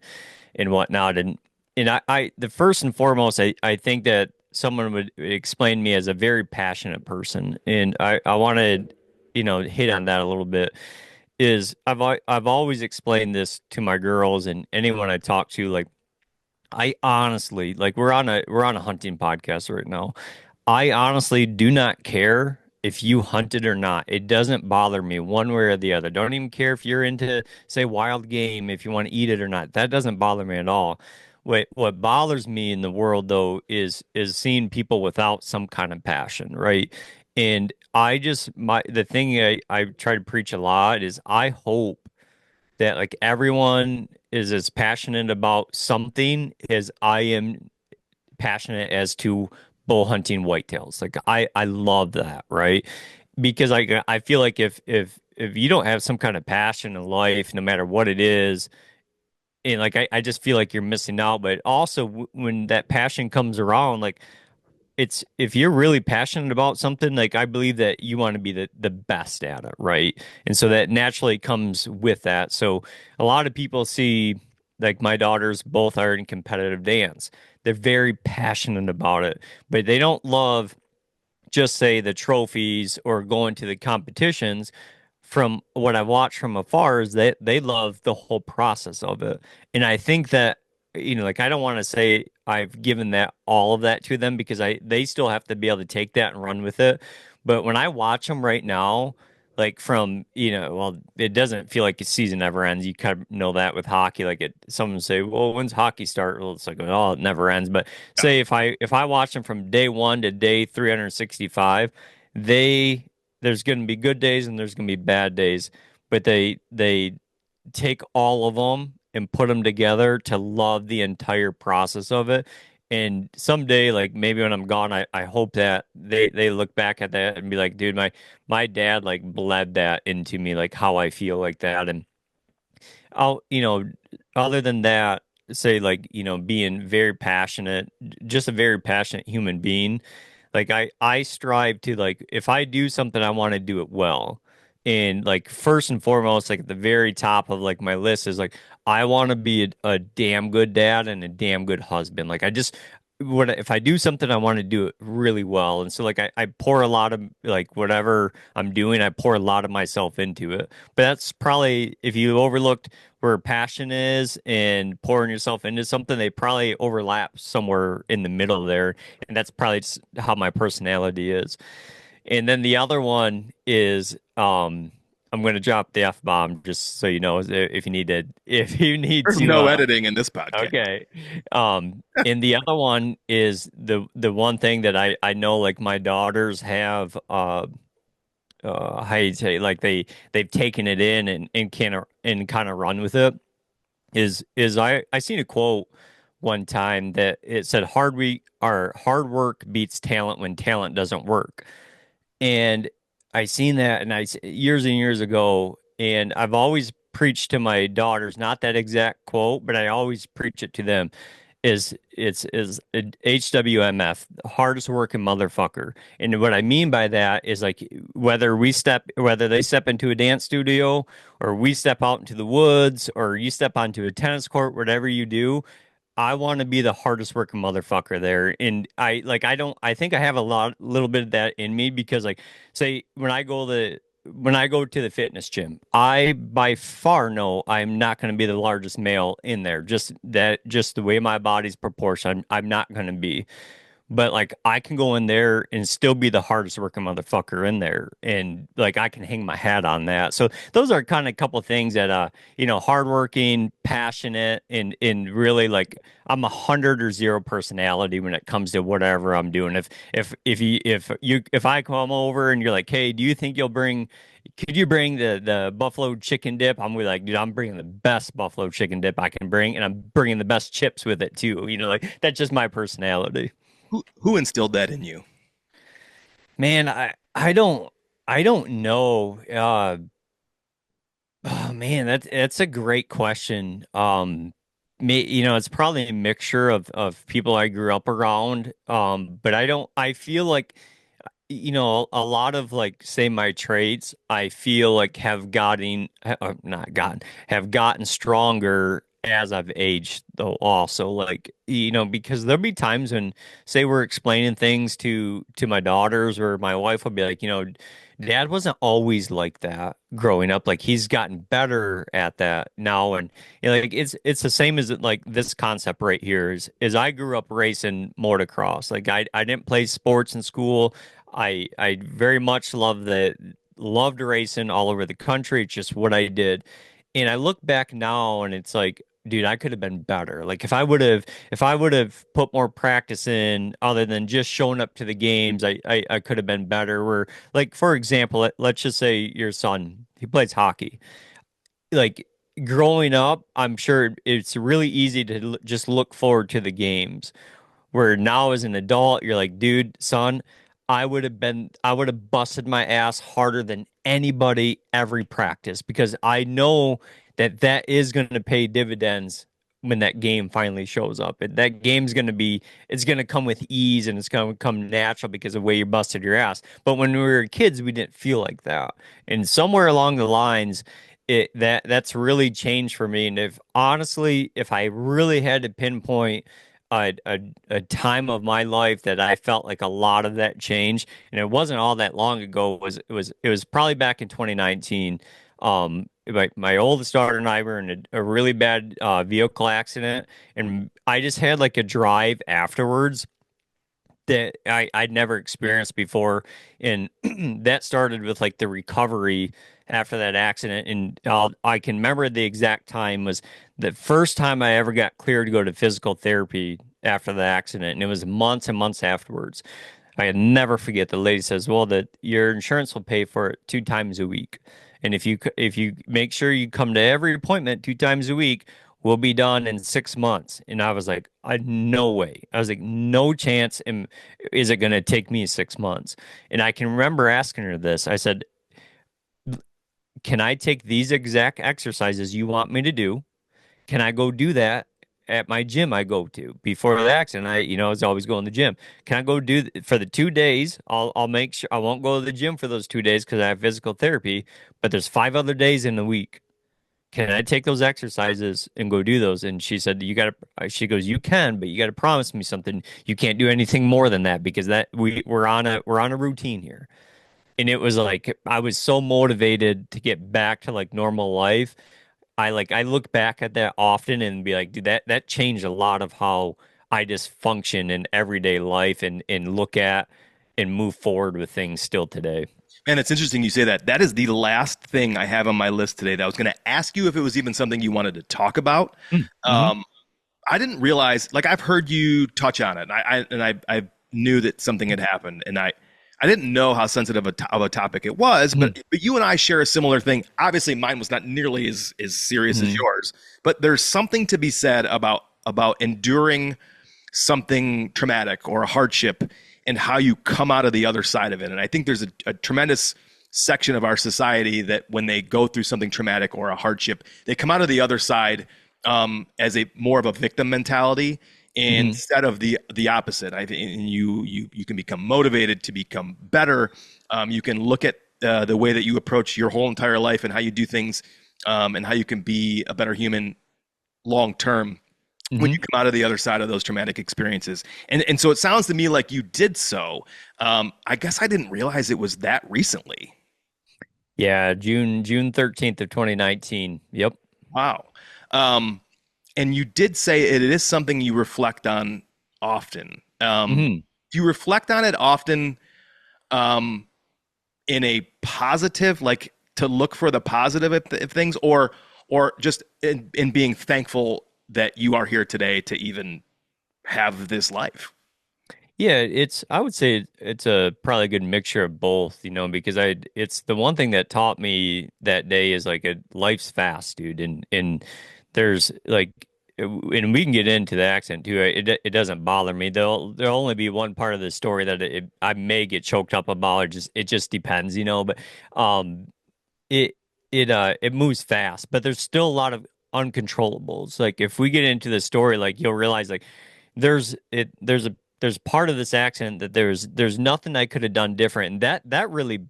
whatnot, and I the first and foremost, I think that someone would explain me as a very passionate person, and I want to hit on that a little bit is I've always explained this to my girls and anyone I talk to. Like, I honestly, like, we're on a hunting podcast right now. I honestly do not care if you hunted or not. It doesn't bother me one way or the other. Don't even care if you're into, say, wild game, if you want to eat it or not. That doesn't bother me at all. What bothers me in the world though is seeing people without some kind of passion, right? And the thing I try to preach a lot is I hope that like everyone is as passionate about something as I am passionate as to bow hunting whitetails. Like I love that, right? Because I feel like if you don't have some kind of passion in life, no matter what it is, and like I just feel like you're missing out. But also when that passion comes around, like it's if you're really passionate about something, like I believe that you want to be the best at it, right? And so that naturally comes with that. So a lot of people see like my daughters both are in competitive dance. They're very passionate about it, but they don't love just say the trophies or going to the competitions. From what I've watched from afar is that they love the whole process of it. And I think that, like I don't want to say I've given that all of that to them because they still have to be able to take that and run with it. But when I watch them right now, like from, well, it doesn't feel like the season never ends. You kind of know that with hockey. Like someone say, well, when's hockey start? Well, it's like, oh, it never ends. But say if I watch them from day one to day 365, they there's going to be good days and there's going to be bad days, but they take all of them and put them together to love the entire process of it. And someday, like maybe when I'm gone, I hope that they look back at that and be like, dude, my dad like bled that into me, like how I feel like that. And I'll, other than that, say like, being very passionate, just a very passionate human being. Like I strive to like if I do something, I want to do it well. And like first and foremost, like at the very top of like my list is like I want to be a damn good dad and a damn good husband. Like I just what if I do something, I want to do it really well. And so like I pour a lot of like whatever I'm doing, I pour a lot of myself into it. But that's probably if you overlooked where passion is and pouring yourself into something, they probably overlap somewhere in the middle there. And that's probably just how my personality is. And then the other one is I'm going to drop the F bomb just so you know if you need to if you need There's to no editing in this podcast. okay. And the other one is the one thing that I know like my daughters have. how you say, like they've taken it in and kind of run with it. Is I seen a quote one time that it said hard work beats talent when talent doesn't work. And I seen that years and years ago, and I've always preached to my daughters, not that exact quote, but I always preach it to them is HWMF, hardest working motherfucker. And what I mean by that is like whether they step into a dance studio or we step out into the woods or you step onto a tennis court, whatever you do, I want to be the hardest working motherfucker there. And I think I have little bit of that in me because like say when I go to the fitness gym, I by far know I'm not going to be the largest male in there. Just the way my body's proportioned, I'm not going to be. But like I can go in there and still be the hardest working motherfucker in there. And like I can hang my hat on that. So those are kind of a couple of things that hardworking, passionate, and really like I'm 100 or 0 personality when it comes to whatever I'm doing. If I come over and you're like, hey, do you think could you bring the buffalo chicken dip? I'm gonna be like, dude, I'm bringing the best buffalo chicken dip I can bring, and I'm bringing the best chips with it too. Like that's just my personality. Who instilled that in you? Man, I don't know. Oh man, that's a great question. It's probably a mixture of people I grew up around. But I feel like a lot of like say my traits, I feel like not gotten, have gotten stronger as I've aged though also like because there'll be times when say we're explaining things to my daughters or my wife will be like, Dad wasn't always like that growing up. Like he's gotten better at that now, and like it's the same as like this concept right here is I grew up racing motocross. Like I didn't play sports in school. I very much loved racing all over the country. It's just what I did. And I look back now and it's like, dude, I could have been better. Like if I would have put more practice in other than just showing up to the games, I could have been better. Where like for example, let's just say your son, he plays hockey. Like growing up, I'm sure it's really easy to just look forward to the games where now as an adult, you're like, dude, son, I would have busted my ass harder than anybody every practice because I know that is going to pay dividends when that game finally shows up. That game's going to it's going to come with ease and it's going to come natural because of the way you busted your ass. But when we were kids, we didn't feel like that. And somewhere along the lines, that's really changed for me. And if I really had to pinpoint a time of my life that I felt like a lot of that changed, and it wasn't all that long ago. It was probably back in 2019. My oldest daughter and I were in a really bad vehicle accident, and I just had like a drive afterwards that I'd never experienced before, and that started with like the recovery after that accident. And I can remember the exact time was the first time I ever got cleared to go to physical therapy after the accident, and it was months and months afterwards. I had never forget the lady says, "Well, that your insurance will pay for it 2 times a week, and if you make sure you come to every appointment 2 times a week, we'll be done in 6 months." And I was like, no way. I was like, no chance. And is it going to take me 6 months? And I can remember asking her this. I said, can I take these exact exercises you want me to do? Can I go do that at my gym I go to before the accident? I was always going to the gym. Can I go for the 2 days? I'll make sure I won't go to the gym for those 2 days because I have physical therapy, but there's 5 other days in the week. Can I take those exercises and go do those? And she said, she goes, you can, but you got to promise me something. You can't do anything more than that because we're on a routine here. And it was like, I was so motivated to get back to like normal life. I look back at that often and be like, dude, that changed a lot of how I just function in everyday life and look at and move forward with things still today. And it's interesting you say that. That is the last thing I have on my list today that I was going to ask you if it was even something you wanted to talk about. Mm-hmm. Um, I didn't realize, like I've heard you touch on it, and I knew that something had happened, and I I didn't know how sensitive of a topic it was, Mhm. but you and I share a similar thing. Obviously, mine was not nearly as serious as Mhm. yours, but there's something to be said about enduring something traumatic or a hardship and how you come out of the other side of it. And I think there's a tremendous section of our society that when they go through something traumatic or a hardship, they come out of the other side as a more of a victim mentality Mhm. instead of the opposite. I think you can become motivated to become better. You can look at the way that you approach your whole entire life and how you do things, and how you can be a better human long term when you Mhm. come out of the other side of those traumatic experiences. And so it sounds to me like you did so. I guess I didn't realize it was that recently. Yeah, June 13th of 2019. Yep. Wow. Um, and you did say it is something you reflect on often. Mhm. Do you reflect on it often um, in a positive, like to look for the positive of things, or just in being thankful that you are here today to even have this life? Yeah, I would say it's a probably a good mixture of both, because it's the one thing that taught me that day is like life's fast, dude, and there's like and we can get into the accent too. It doesn't bother me. There'll only be one part of the story that I may get choked up about. It just depends, but um it it moves fast, but there's still a lot of uncontrollables. Like if we get into the story, like you'll realize like there's part of this accident that there's nothing I could have done different. And that really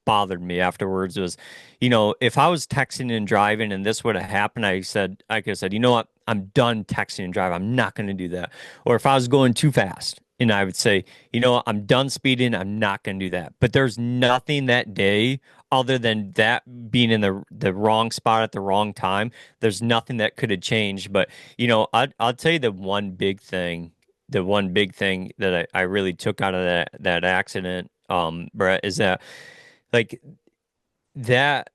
bothered me afterwards was, if I was texting and driving and this would have happened, I could have said, you know what, I'm done texting and driving. I'm not going to do that. Or if I was going too fast, and I would say, you know what, I'm done speeding. I'm not going to do that. But there's nothing that day other than that being in the wrong spot at the wrong time. There's nothing that could have changed. But I'll tell you the one big thing that I really took out of that accident, Brett, is that like that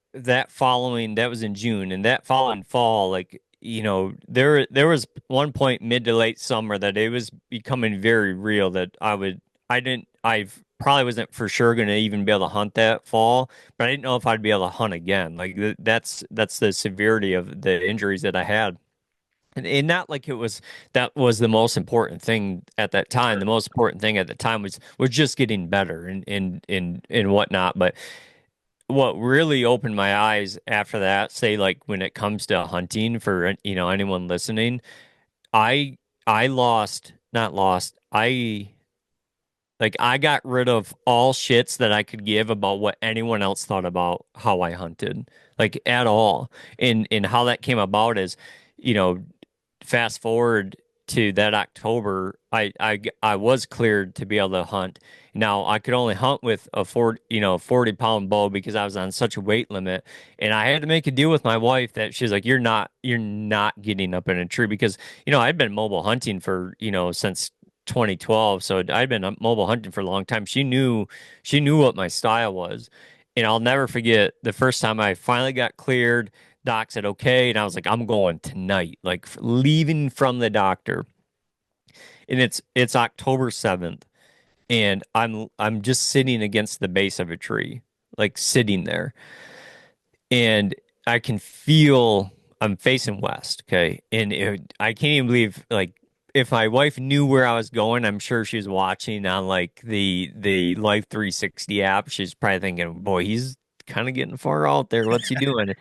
was in June, and that following fall, like there was one point mid to late summer that it was becoming very real that I probably wasn't for sure going to even be able to hunt that fall, but I didn't know if I'd be able to hunt again. Like that's the severity of the injuries that I had. And not like that was the most important thing at that time. The most important thing at the time was just getting better and whatnot. But what really opened my eyes after that, say like when it comes to hunting for anyone listening, I I lost, not lost. I got rid of all shits that I could give about what anyone else thought about how I hunted, like at all. And how that came about is, you know, fast forward to that October, I was cleared to be able to hunt. Now I could only hunt with a 40-pound bow because I was on such a weight limit, and I had to make a deal with my wife that she's like, you're not getting up in a tree because I'd been mobile hunting for since 2012, so I'd been mobile hunting for a long time. She knew what my style was, and I'll never forget the first time I finally got cleared. Doc said, okay. And I was like, I'm going tonight, like leaving from the doctor. And it's October 7th. And I'm just sitting against the base of a tree, like sitting there. And I can feel I'm facing west. Okay. And I can't even believe, like, if my wife knew where I was going, I'm sure she was watching on like the Life 360 app. She's probably thinking, boy, he's kind of getting far out there. What's he doing?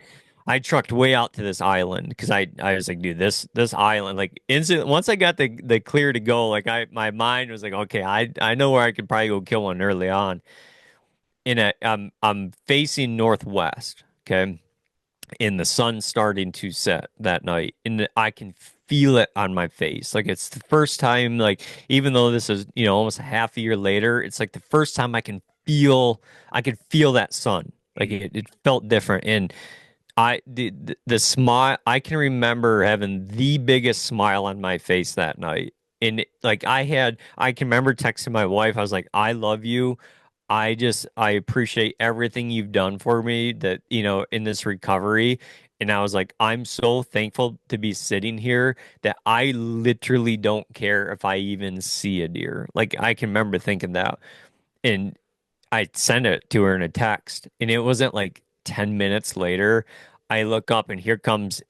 I trucked way out to this island because I was like, dude, this island, like instant once I got the clear to go, like my mind was like, okay, I know where I could probably go kill one early on. I'm facing northwest, okay, and the sun's starting to set that night, and I can feel it on my face. Like it's the first time, like even though this is almost a half a year later, it's like the first time I could feel that sun. Like it felt different, and the smile, I can remember having the biggest smile on my face that night. And like I can remember texting my wife. I was like, I love you. I appreciate everything you've done for me that, in this recovery. And I was like, I'm so thankful to be sitting here that I literally don't care if I even see a deer. Like I can remember thinking that. And I sent it to her in a text, and it wasn't like 10 minutes later. I look up, and here comes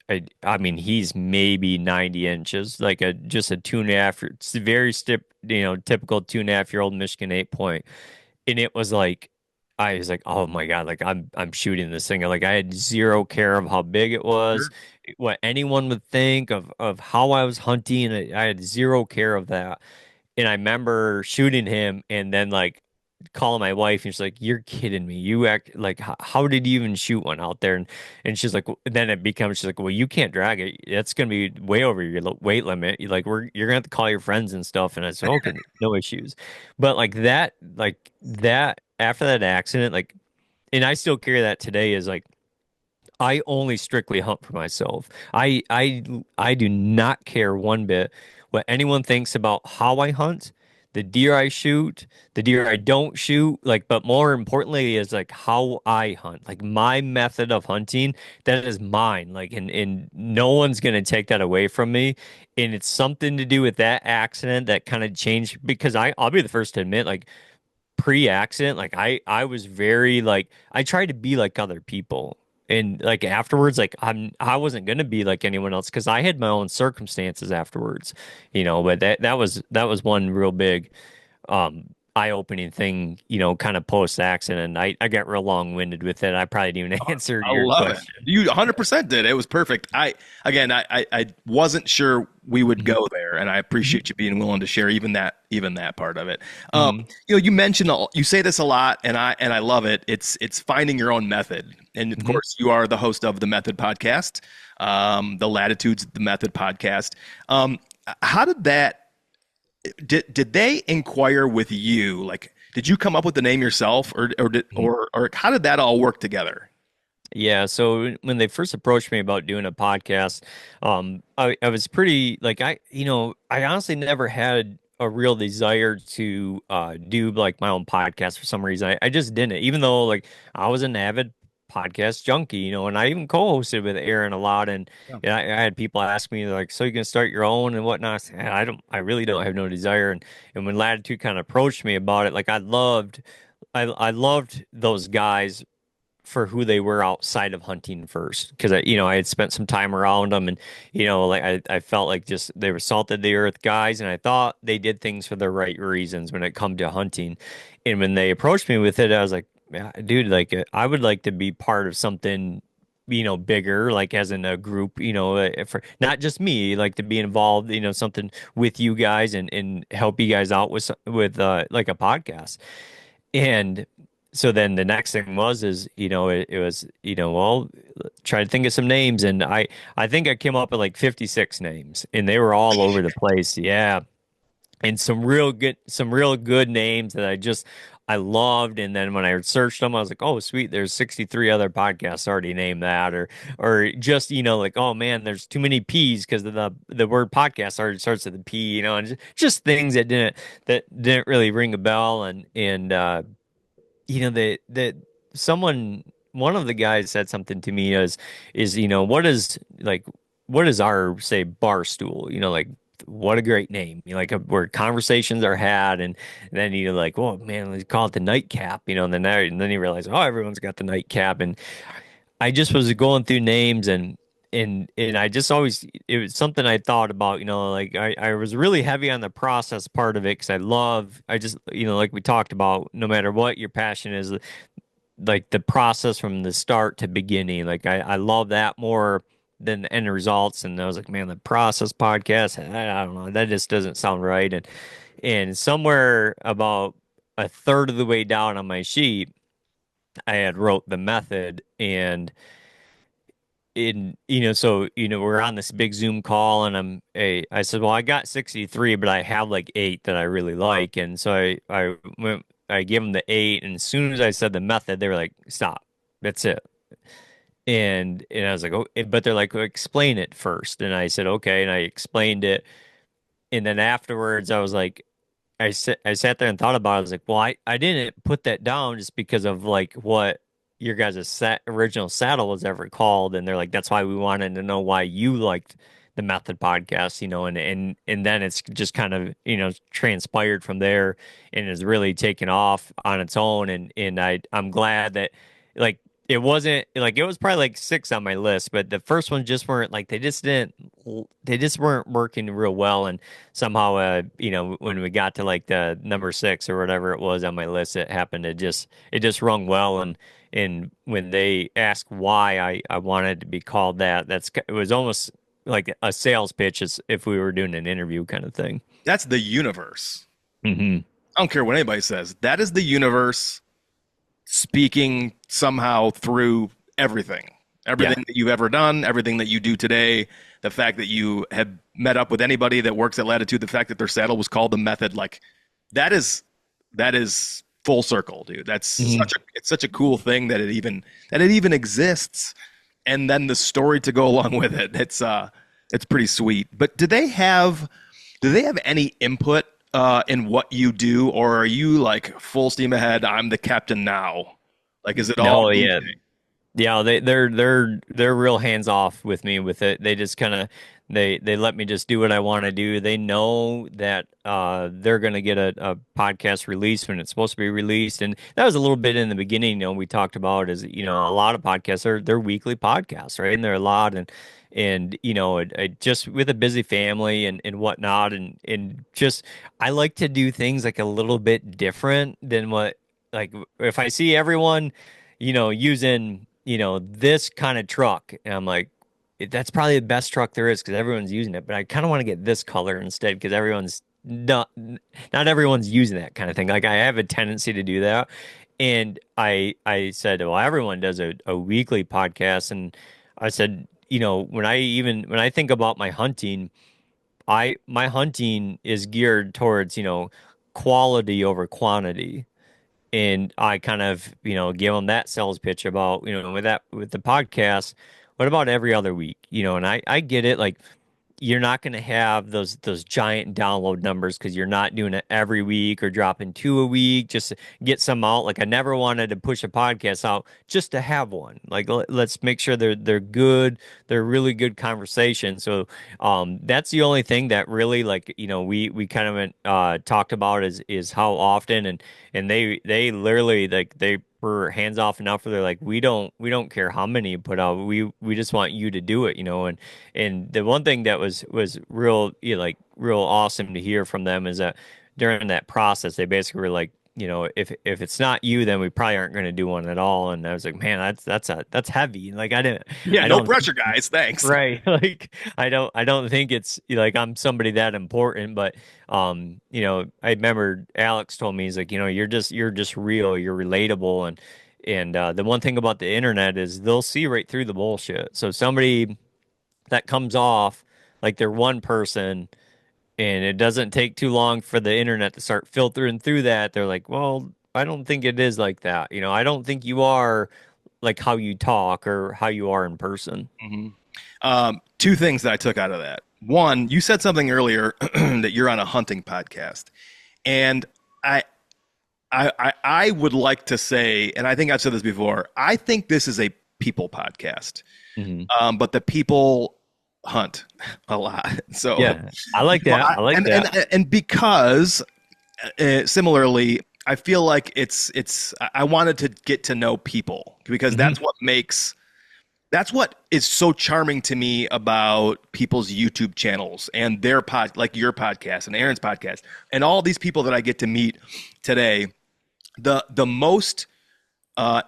I mean, he's maybe 90 inches, like a just a 2.5. It's very typical 2.5-year-old Michigan 8 point. And it was like I was like, oh my God, like I'm shooting this thing. Like I had zero care of how big it was, Sure. what anyone would think of how I was hunting. I had zero care of that. And I remember shooting him and then like calling my wife and she's like, "You're kidding me. You act like how did you even shoot one out there?" And she's like, then it becomes she's like, "Well, you can't drag it. That's gonna be way over your weight limit. You're gonna have to call your friends and stuff." And I said, "Okay, no issues." But like that after that accident, like, and I still carry that today is like I only strictly hunt for myself. I do not care one bit what anyone thinks about how I hunt, the deer I shoot, the deer I don't shoot, like, but more importantly is like how I hunt. Like my method of hunting, that is mine. Like and no one's gonna take that away from me. And it's something to do with that accident that kind of changed because I'll be the first to admit, like pre-accident, like I was very like I tried to be like other people. And like afterwards, like I wasn't gonna be like anyone else because I had my own circumstances afterwards, but that was one real big eye-opening thing, kind of post-accident. I got real long-winded with it. I probably didn't even answer I your love it. question. You 100% did. It was perfect. I wasn't sure we would Mhm. go there, and I appreciate you being willing to share even that part of it. Mhm. You mentioned you say this a lot, and I love it. It's finding your own method, and of Mhm. course, you are the host of the Method Podcast, the Latitudes the Method Podcast. Um, how did that? Did they inquire with you? Like, did you come up with the name yourself, or how did that all work together? Yeah, so when they first approached me about doing a podcast, I was pretty like I honestly never had a real desire to do like my own podcast for some reason. I just didn't, even though like I was an avid podcast junkie, and I even co-hosted with Aaron a lot, and I had people ask me like, "So you can start your own and whatnot?" I said, I really don't have no desire, and when Latitude kind of approached me about it, like I loved those guys for who they were outside of hunting first because I had spent some time around them and like I felt like just they were salt of the earth guys and I thought they did things for the right reasons when it come to hunting. And when they approached me with it, I was like, yeah, dude, like I would like to be part of something bigger, like as in a group, for not just me, like to be involved, something with you guys and help you guys out with like a podcast. And so then the next thing is, it was, well, try to think of some names. And I think I came up with like 56 names and they were all over the place. Yeah. And some real good names that I loved. And then when I searched them, I was like, oh, sweet. There's 63 other podcasts already named that, or just, like, oh man, there's too many P's because the word podcast already starts with a P, and just things that didn't really ring a bell. And that someone one of the guys said something to me is what is our say bar stool, like what a great name, like where conversations are had, and then like, oh man, let's call it the nightcap, and then you realize, oh, everyone's got the nightcap. And I just was going through names, and I just always it was something I thought about, like I was really heavy on the process part of it because I just like we talked about, no matter what your passion is, like the process from the start to beginning, like I love that more than the end results. And I was like, man, the process podcast, I don't know, that just doesn't sound right. And somewhere about a third of the way down on my sheet, I had wrote the method. And so we're on this big Zoom call, and I said, well, I got 63, but I have like eight that I really like. And so I gave them the eight, and as soon as I said the method, they were like, stop, that's it. And I was like, oh, but they're like, well, explain it first. And I said, okay, and I explained it. And then afterwards, I was like, I sat there and thought about it. I was like, well, I didn't put that down just because of like what your guys' original saddle was ever called. And they're like, that's why we wanted to know why you liked the the Method podcast, and then it's just kind of, transpired from there and has really taken off on its own. And I'm glad that like it wasn't like it was probably like six on my list, but the first ones just weren't like they just weren't working real well. And somehow, when we got to like the number six or whatever it was on my list, it happened to just rung well. And when they asked why I wanted to be called that, it was almost like a sales pitch as if we were doing an interview kind of thing. That's the universe. Hmm. I don't care what anybody says. That is the universe speaking somehow through everything. Yeah. Everything that you've ever done, everything that you do today, the fact that you have met up with anybody that works at Latitude, the fact that their saddle was called the Method, like that is that is full circle, dude. That's Hmm. such a cool thing that it even exists. And then the story to go along with it. It's pretty sweet. But do they have any input in what you do, or are you like full steam ahead? I'm the captain now. Like, is it all No, me? yeah. Yeah, they're real hands off with me with it. They just kind of they let me just do what I want to do. They know that they're gonna get a podcast released when it's supposed to be released, and that was a little bit in the beginning. We talked about is a lot of podcasts are they're weekly podcasts, right? And they're a lot, and just with a busy family and whatnot, and just I like to do things like a little bit different than what like if I see everyone using this kind of truck. And I'm like, that's probably the best truck there is because everyone's using it. But I kind of want to get this color instead because not everyone's using that kind of thing. Like I have a tendency to do that. And I said, well, everyone does a weekly podcast. And I said, when I think about my hunting, my hunting is geared towards, quality over quantity. And I kind of, give them that sales pitch about, with the podcast, what about every other week? And I get it. Like you're not going to have those giant download numbers because you're not doing it every week or dropping two a week just to get some out. Like I never wanted to push a podcast out just to have one. Like let's make sure they're good, they're really good conversation. So that's the only thing that really like we kind of talked about is how often and they literally like they were hands off enough where they're like we don't care how many you put out, we just want you to do it, and the one thing that was real, like real awesome to hear from them is that during that process, they basically were like, if it's not you, then we probably aren't going to do one at all. And I was like, man, that's heavy. Like Yeah, I no don't pressure, guys. Thanks. right. Like I don't think it's like I'm somebody that important, but I remember Alex told me he's like, you're just real, you're relatable, and the one thing about the internet is they'll see right through the bullshit. So somebody that comes off like they're one person and it doesn't take too long for the internet to start filtering through that. They're like, well, I don't think it is like that. I don't think you are like how you talk or how you are in person. hmm Two things that I took out of that. One, you said something earlier that you're on a hunting podcast, and I, I would like to say, and I think I've said this before. I think this is a people podcast, Hmm. but the people hunt a lot. So, Yeah, I like that. I like that. and because similarly, I feel like I wanted to get to know people because Hmm. that's what is so charming to me about people's YouTube channels and their like your podcast and Aaron's podcast and all these people that I get to meet today. The most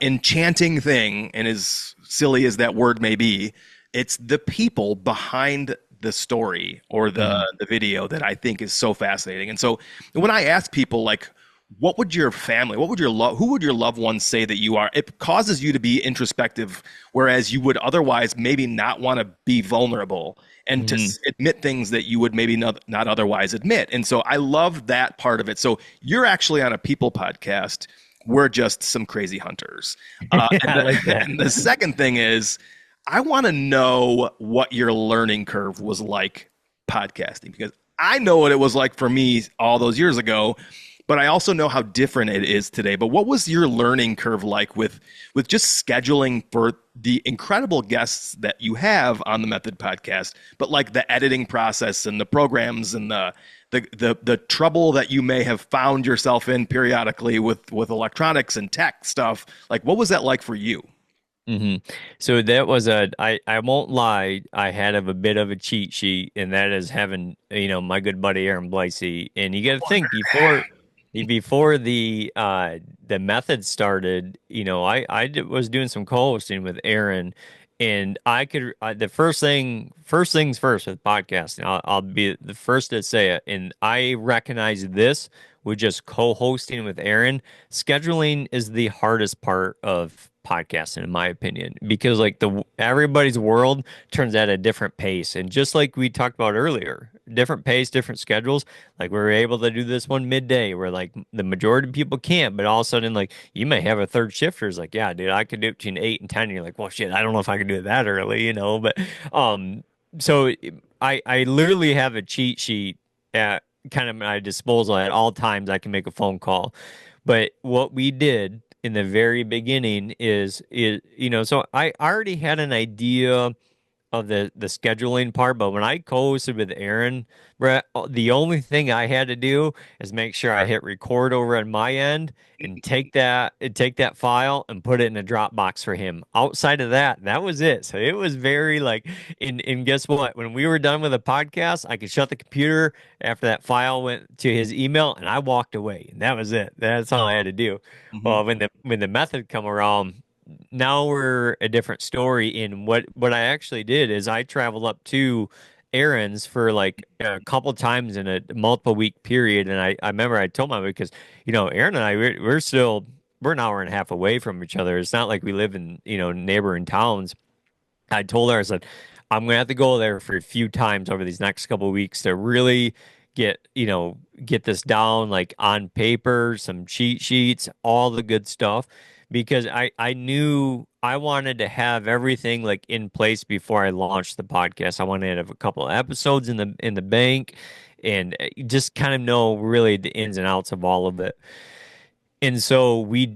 enchanting thing, and as silly as that word may be, it's the people behind the story or Hmm. the video that I think is so fascinating. And so when I ask people like, what would your family, who would your loved ones say that you are? It causes you to be introspective, whereas you would otherwise maybe not want to be vulnerable and to Hmm. admit things that you would maybe not otherwise admit. And so I love that part of it. So you're actually on a people podcast. We're just some crazy hunters. Yeah, I like that. And the second thing is, I want to know what your learning curve was like podcasting because I know what it was like for me all those years ago, but I also know how different it is today. But what was your learning curve like with just scheduling for the incredible guests that you have on the Method podcast, but like the editing process and the programs and the trouble that you may have found yourself in periodically with electronics and tech stuff? Like, what was that like for you? hmm So that was I won't lie, I had a bit of a cheat sheet, and that is having, my good buddy Aaron Blasey. And you got to think before the method started, was doing some co-hosting with Aaron, and the first things first with podcasting. I'll be the first to say it, and I recognize this with just co-hosting with Aaron. Scheduling is the hardest part of podcasting, in my opinion, because like the everybody's world turns at a different pace, and just like we talked about earlier, different pace, different schedules. Like we were able to do this one midday, where like the majority of people can't, but all of a sudden, like you may have a third shifter is like, yeah, dude, I could do it between 8 and 10. And you're like, well, shit, I don't know if I can do it that early, but um, so I literally have a cheat sheet at kind of my disposal at all times. I can make a phone call. But what we did in the very beginning so I already had an idea of the scheduling part, but when I co-hosted with Aaron, Brett, the only thing I had to do is make sure I hit record over on my end and take that file and put it in a Dropbox for him. Outside of that, that was it. So it was very like, and guess what? When we were done with the podcast, I could shut the computer after that file went to his email, and I walked away, and that was it. That's all I had to do. Hmm. Well, when the method come around, now we're a different story. In what I actually did is I traveled up to Aaron's for like a couple times in a multiple week period, and I remember I told my because Aaron and I we're an hour and a half away from each other. It's not like we live in neighboring towns. I told her, I said, I'm gonna have to go there for a few times over these next couple of weeks to really get this down like on paper, some cheat sheets, all the good stuff, because I knew I wanted to have everything like in place before I launched the podcast. I wanted to have a couple of episodes in the bank, and just kind of know really the ins and outs of all of it. And so we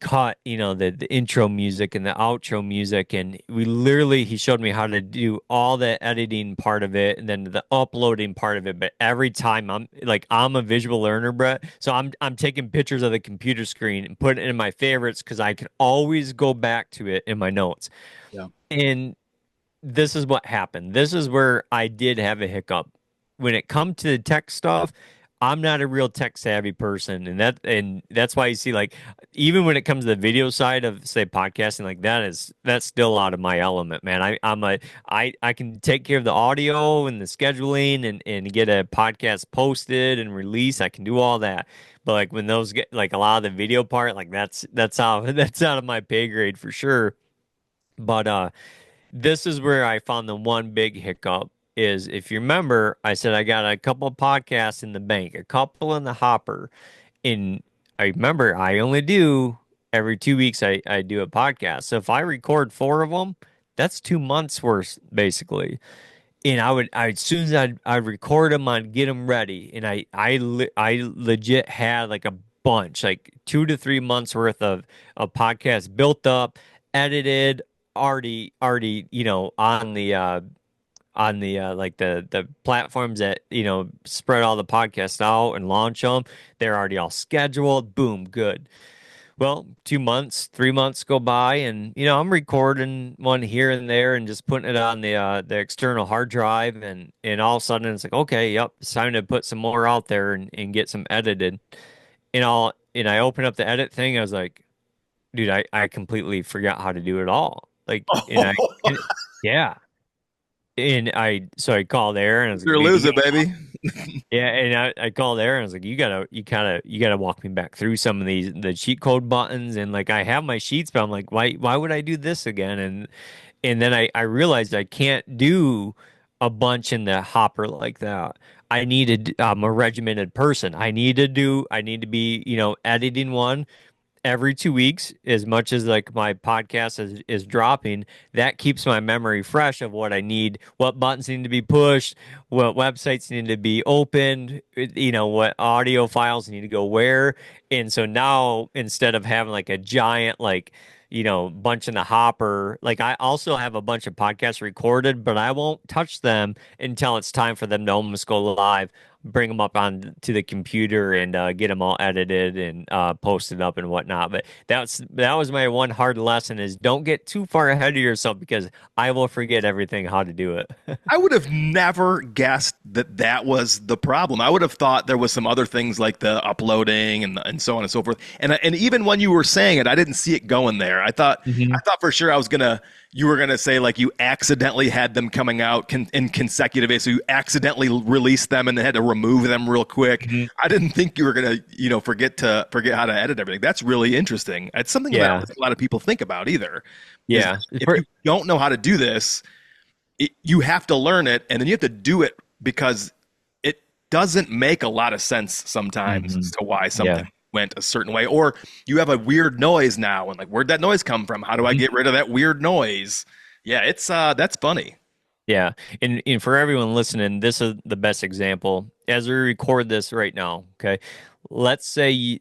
caught the intro music and the outro music, and we literally he showed me how to do all the editing part of it and then the uploading part of it. But every time I'm a visual learner, Brett, so I'm taking pictures of the computer screen and putting it in my favorites because I can always go back to it in my notes. Yeah. And this is what happened. This is where I did have a hiccup. When it come to the tech stuff, I'm not a real tech savvy person, and that's why you see like even when it comes to the video side of say podcasting, like that's still out of my element, man. I can take care of the audio and the scheduling and get a podcast posted and release. I can do all that. But like when those get like a lot of the video part, like that's out that's out of my pay grade for sure. But this is where I found the one big hiccup is if you remember, I said I got a couple of podcasts in the bank, a couple in the hopper. In I remember I only do every 2 weeks I do a podcast. So if I record four of them, that's 2 months worth basically. And I as soon as I'd record them, I'd get them ready. And I legit had like a bunch, like 2 to 3 months worth of podcasts built up, edited, already on the like the platforms that spread all the podcasts out and launch them. They're already all scheduled. Boom, good. Well, 2 months, 3 months go by, and I'm recording one here and there and just putting it on the external hard drive, and all of a sudden it's like, okay, yep, it's time to put some more out there and get some edited. And I open up the edit thing. I was like, dude, I completely forgot how to do it all. Like, and yeah, and so I called Aaron and I was like, You're dude, losing, baby. yeah, and I called Aaron. I was like, you gotta walk me back through some of the cheat code buttons, and like I have my sheets, but I'm like, why would I do this again? And then I realized I can't do a bunch in the hopper like that. I'm a regimented person. I need to be editing one every 2 weeks, as much as like my podcast is dropping, that keeps my memory fresh of what I need, what buttons need to be pushed, what websites need to be opened, what audio files need to go where. And so now instead of having like a giant, like, bunch in the hopper, like I also have a bunch of podcasts recorded, but I won't touch them until it's time for them to almost go live, bring them up on to the computer and get them all edited and posted up and whatnot. But that was my one hard lesson is don't get too far ahead of yourself because I will forget everything how to do it. I would have never guessed that that was the problem. I would have thought there was some other things like the uploading and so on and so forth. And even when you were saying it, I didn't see it going there. I Hmm. thought for sure you were gonna say like you accidentally had them coming out in consecutive days, so you accidentally released them and then had to remove them real quick. Hmm. I didn't think you were gonna forget how to edit everything. That's really interesting. It's something that I don't Yeah. think a lot of people think about either. Is Yeah. if you don't know how to do this, you have to learn it and then you have to do it because it doesn't make a lot of sense sometimes Hmm. as to why Yeah. something went a certain way, or you have a weird noise now and like where'd that noise come from, how do I Mhm. get rid of that weird noise? Yeah, it's that's funny. Yeah. And for everyone listening, this is the best example. As we record this right now, okay? Let's say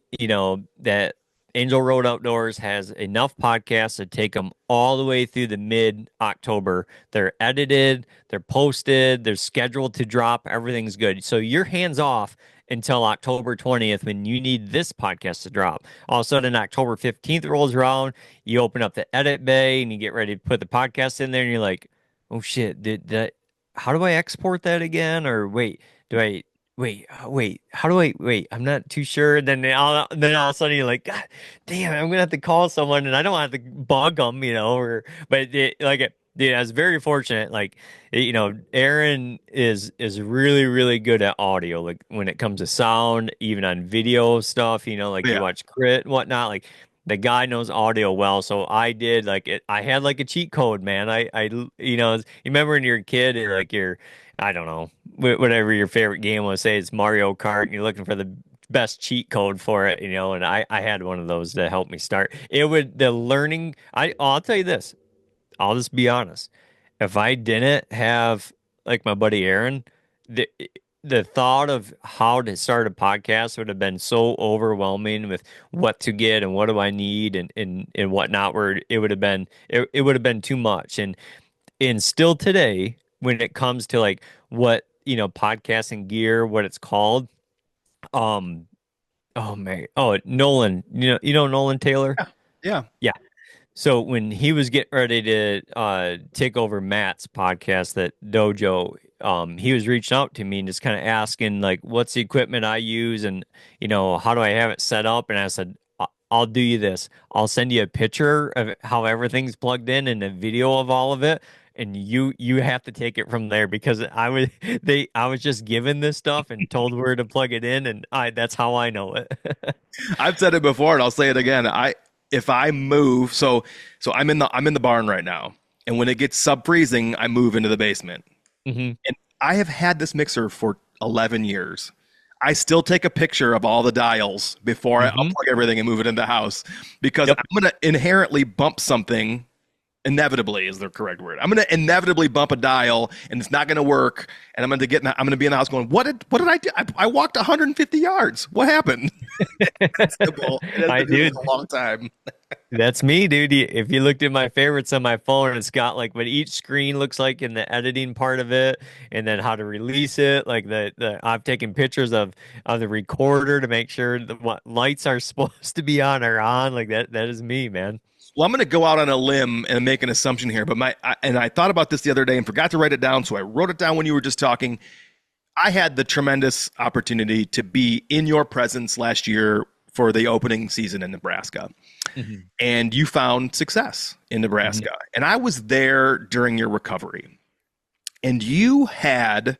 that Angel Road Outdoors has enough podcasts to take them all the way through the mid-October. They're edited, they're posted, they're scheduled to drop, everything's good. So you're hands off until October 20th when you need this podcast to drop. All of a sudden October 15th rolls around, you open up the edit bay and you get ready to put the podcast in there and you're like, oh shit, did that, how do I export that again? Or wait, do I wait, how do I wait? I'm not too sure. Then all of a sudden you're like, God damn, I'm gonna have to call someone and I don't have to bug them, dude, I was very fortunate. Like, Aaron is really, really good at audio, like when it comes to sound, even on video stuff, like you Yeah. watch Crit and whatnot, like the guy knows audio well. So I did like it. I had like a cheat code, man. You remember when you're a kid and like I don't know, whatever your favorite game was, say it's Mario Kart, and you're looking for the best cheat code for it, and I had one of those to help me start. The learning, I'll tell you this, I'll just be honest. If I didn't have like my buddy Aaron, the the thought of how to start a podcast would have been so overwhelming with what to get and what do I need and whatnot, where it would have been too much. And still today, when it comes to like what, podcasting gear, what it's called, um, oh man, oh Nolan, Nolan Taylor? Yeah. Yeah. Yeah. So when he was getting ready to take over Matt's podcast, that Dojo, he was reaching out to me and just kind of asking like, what's the equipment I use and how do I have it set up? And I said, I'll do you this. I'll send you a picture of how everything's plugged in and a video of all of it. And you have to take it from there because I was just given this stuff and told where to plug it in and that's how I know it. I've said it before and I'll say it again. If I move, so I'm in the barn right now, and when it gets sub freezing, I move into the basement. Hmm. And I have had this mixer for 11 years. I still take a picture of all the dials before I Hmm. unplug everything and move it in the house because Yep. I'm going to inherently bump something. Inevitably is the correct word. I'm going to inevitably bump a dial and it's not going to work. And I'm going to be in the house going, what did I do? I walked 150 yards. What happened? That's simple. It has been doing this Dude, a long time. that's me, dude. If you looked at my favorites on my phone, it's got like what each screen looks like in the editing part of it, and then how to release it. Like I've taken pictures of the recorder to make sure what lights are supposed to be on are on. Like that. That is me, man. Well, I'm going to go out on a limb and make an assumption here, but I thought about this the other day and forgot to write it down, so I wrote it down when you were just talking. I had the tremendous opportunity to be in your presence last year for the opening season in Nebraska, Hmm. and you found success in Hmm. Nebraska. And I was there during your recovery, and you had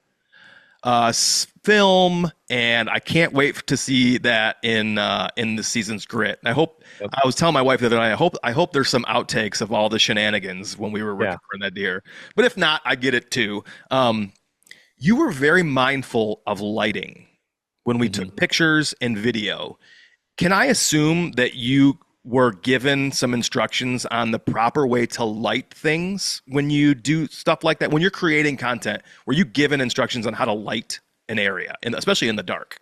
film, and I can't wait to see that in the season's grit. I hope. Yep. I was telling my wife the other night. I hope there's some outtakes of all the shenanigans when we were Yeah. recovering that deer. But if not, I get it too. You were very mindful of lighting when we Hmm. took pictures and video. Can I assume that you were given some instructions on the proper way to light things when you do stuff like that? When you're creating content, were you given instructions on how to light an area, and especially in the dark?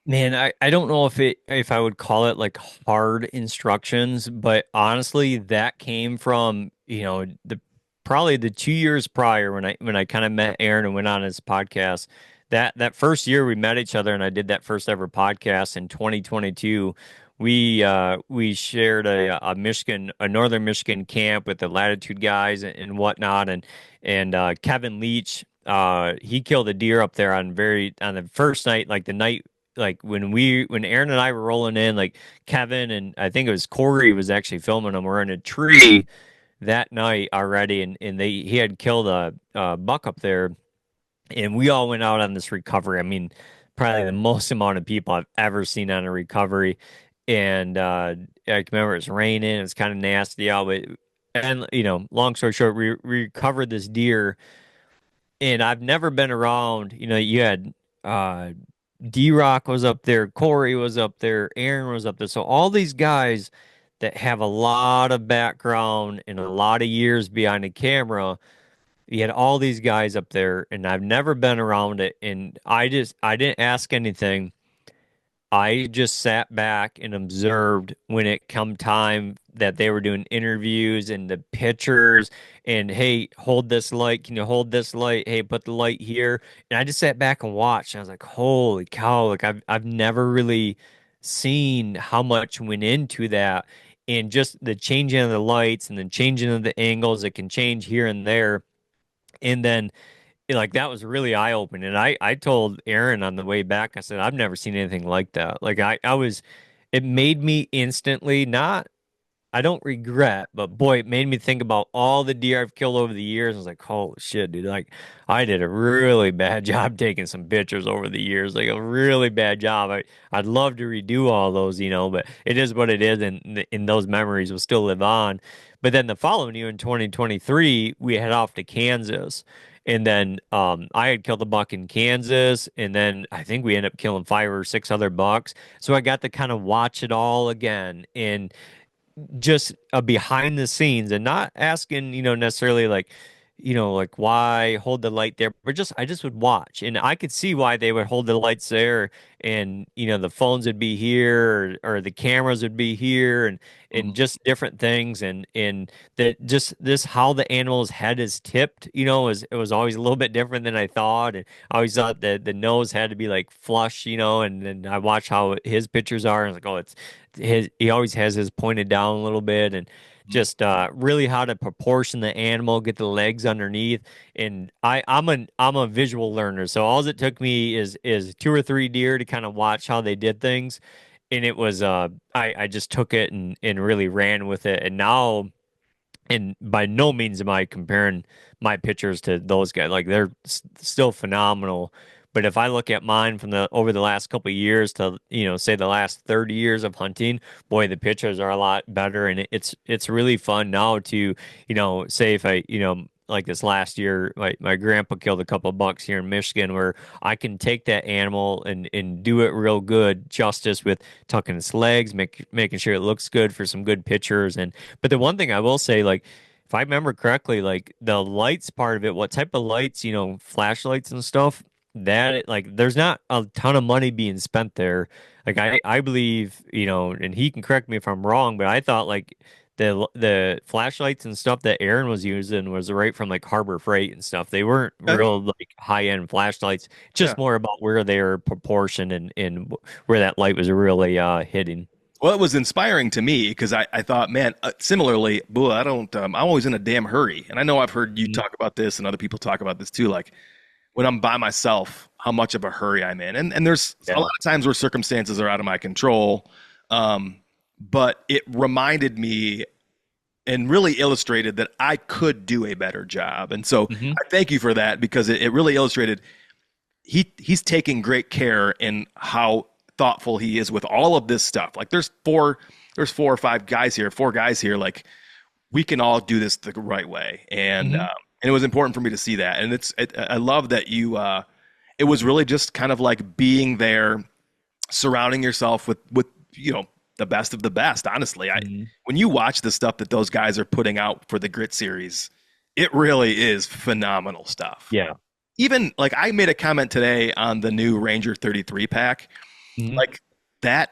Man, I don't know if I would call it like hard instructions, but honestly, that came from, the probably the 2 years prior when I kind of met Aaron and went on his podcast. That first year we met each other and I did that first ever podcast in 2022. We shared a northern Michigan camp with the Latitude guys and whatnot, and Kevin Leach, he killed a deer up there on the first night, like the night, like when Aaron and I were rolling in, like Kevin and I think it was Corey was actually filming them. We're in a tree that night already, and he had killed a buck up there, and we all went out on this recovery. I mean, probably the most amount of people I've ever seen on a recovery, and I can remember it was raining, it was kind of nasty out, but and long story short, we recovered this deer, and I've never been around. You had uh D-Rock was up there, Corey was up there, Aaron was up there. So all these guys that have a lot of background and a lot of years behind the camera, you had all these guys up there, and I've never been around it. And I didn't ask anything. I just sat back and observed when it come time that they were doing interviews and the pictures and hey, hold this light. Can you hold this light? Hey, put the light here. And I just sat back and watched. And I was like, holy cow! Like I've never really seen how much went into that, and just the changing of the lights and the changing of the angles. It can change here and there, and then like that was really eye-opening. And I told Aaron on the way back, I said, I've never seen anything like that. Like I was, it made me instantly not, I don't regret, but boy, it made me think about all the deer I've killed over the years. I was like, holy shit, dude. Like, I did a really bad job taking some pictures over the years, like a really bad job. I'd love to redo all those, but it is what it is, and those memories will still live on. But then the following year in 2023, we head off to Kansas. And then I had killed a buck in Kansas, and then I think we ended up killing 5 or 6 other bucks. So I got to kind of watch it all again. And just behind the scenes and not asking, necessarily like, like why hold the light there, but just I just would watch and I could see why they would hold the lights there, and the phones would be here, or the cameras would be here, and Mhm. just different things, and that just this how the animal's head is tipped, it was always a little bit different than I thought, and I always thought that the nose had to be like flush, and then I watch how his pictures are, and I was like, oh, it's he always has his pointed down a little bit, and just really how to proportion the animal, get the legs underneath. And I'm a visual learner, so all it took me is 2 or 3 deer to kind of watch how they did things, and it was I just took it and really ran with it. And now, and by no means am I comparing my pictures to those guys. Like they're still phenomenal. But if I look at mine from the over the last couple of years to, say the last 30 years of hunting, boy, the pictures are a lot better. And it's really fun now to, say if I, like this last year, my grandpa killed a couple of bucks here in Michigan, where I can take that animal and do it real good justice with tucking its legs, making sure it looks good for some good pictures. And but the one thing I will say, like, if I remember correctly, like the lights part of it, what type of lights, flashlights and stuff, like there's not a ton of money being spent there. Like I believe, and he can correct me if I'm wrong, but I thought like the flashlights and stuff that Aaron was using was right from like Harbor Freight and stuff. They weren't Okay. real like high end flashlights, Yeah. just more about where they were proportioned, and where that light was really hitting. Well, it was inspiring to me because I thought, man, similarly, boo, I don't, I'm always in a damn hurry. And I know I've heard you Mhm. talk about this and other people talk about this too. Like when I'm by myself, how much of a hurry I'm in. And there's a Yeah. lot of times where circumstances are out of my control. Um, but it reminded me and really illustrated that I could do a better job. And so Hmm. I thank you for that because it really illustrated he's taking great care in how thoughtful he is with all of this stuff. Like there's 4 or 5 guys here, 4 guys here. Like we can all do this the right way, Hmm. and it was important for me to see that. And I love that it was really just kind of like being there, surrounding yourself with the best of the best. Honestly, I Mhm. when you watch the stuff that those guys are putting out for the Grit series, it really is phenomenal stuff. Yeah. Even like I made a comment today on the new Ranger 33 pack, Mhm. like that.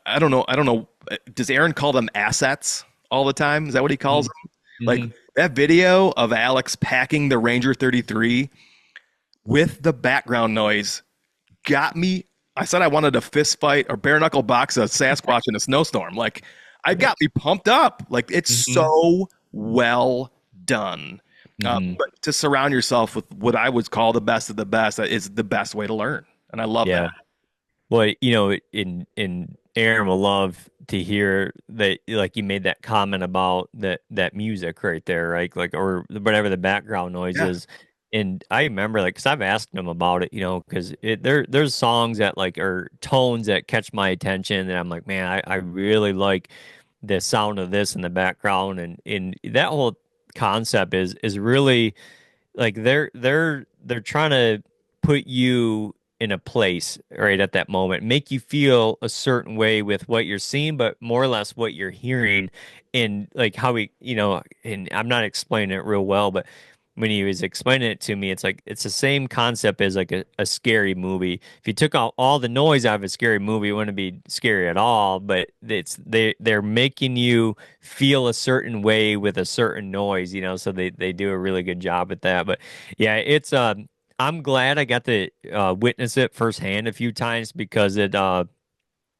I don't know. Does Aaron call them assets all the time? Is that what he calls Mhm. them? Like Mhm. that video of Alex packing the Ranger 33 with the background noise got me. I said I wanted a fist fight or bare knuckle box a Sasquatch in a snowstorm. Like, I got me pumped up. Like, it's Mhm. so well done. Mhm. But to surround yourself with what I would call the best of the best is the best way to learn. And I love that. Yeah. Well, in Aaron will love to hear that, like you made that comment about that music right there, right? Like, or whatever the background noise Yeah. is. And I remember, like, because I've asked him about it, because there's songs that like or tones that catch my attention, and I'm like, man, I really like the sound of this in the background, and that whole concept is really like they're trying to put you in a place right at that moment, make you feel a certain way with what you're seeing, but more or less what you're hearing, and like how and I'm not explaining it real well, but when he was explaining it to me, it's like it's the same concept as like a scary movie. If you took out all the noise out of a scary movie, it wouldn't be scary at all. But they're making you feel a certain way with a certain noise, so they do a really good job at that. But yeah, it's I'm glad I got to witness it firsthand a few times because it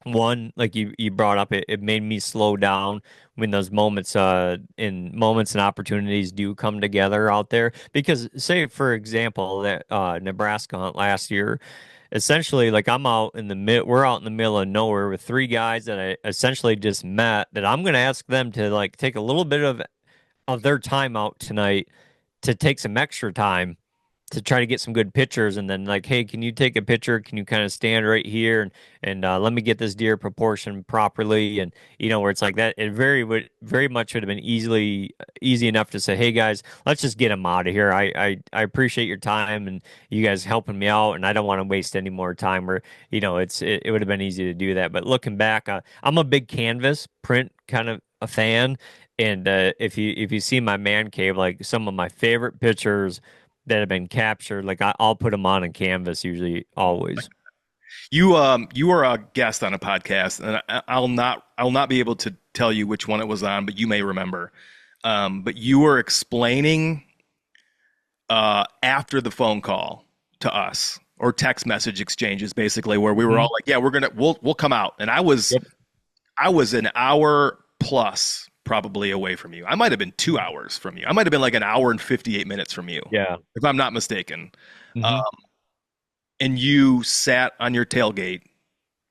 one, like you brought up, it made me slow down when those moments and opportunities do come together out there. Because say for example that Nebraska hunt last year, essentially like we're out in the middle of nowhere with three guys that I essentially just met, that I'm gonna ask them to like take a little bit of their time out tonight to take some extra time to try to get some good pictures, and then like, hey, can you take a picture, can you kind of stand right here and let me get this deer proportion properly, and where it's like that, it very much would have been easy enough to say, hey guys, let's just get them out of here. I appreciate your time and you guys helping me out, and I don't want to waste any more time, or it would have been easy to do that. But looking back, I'm a big canvas print kind of a fan, and if you see my man cave, like some of my favorite pictures that have been captured, like I'll put them on canvas usually, always. You were a guest on a podcast, and I'll not be able to tell you which one it was on, but you may remember. But you were explaining after the phone call to us or text message exchanges, basically, where we were all Mhm. like, "Yeah, we'll come out," and Yep. I was an hour plus probably away from you. I might have been 2 hours from you. I might have been like an hour and 58 minutes from you, Yeah. if I'm not mistaken. Uh, Hmm. and you sat on your tailgate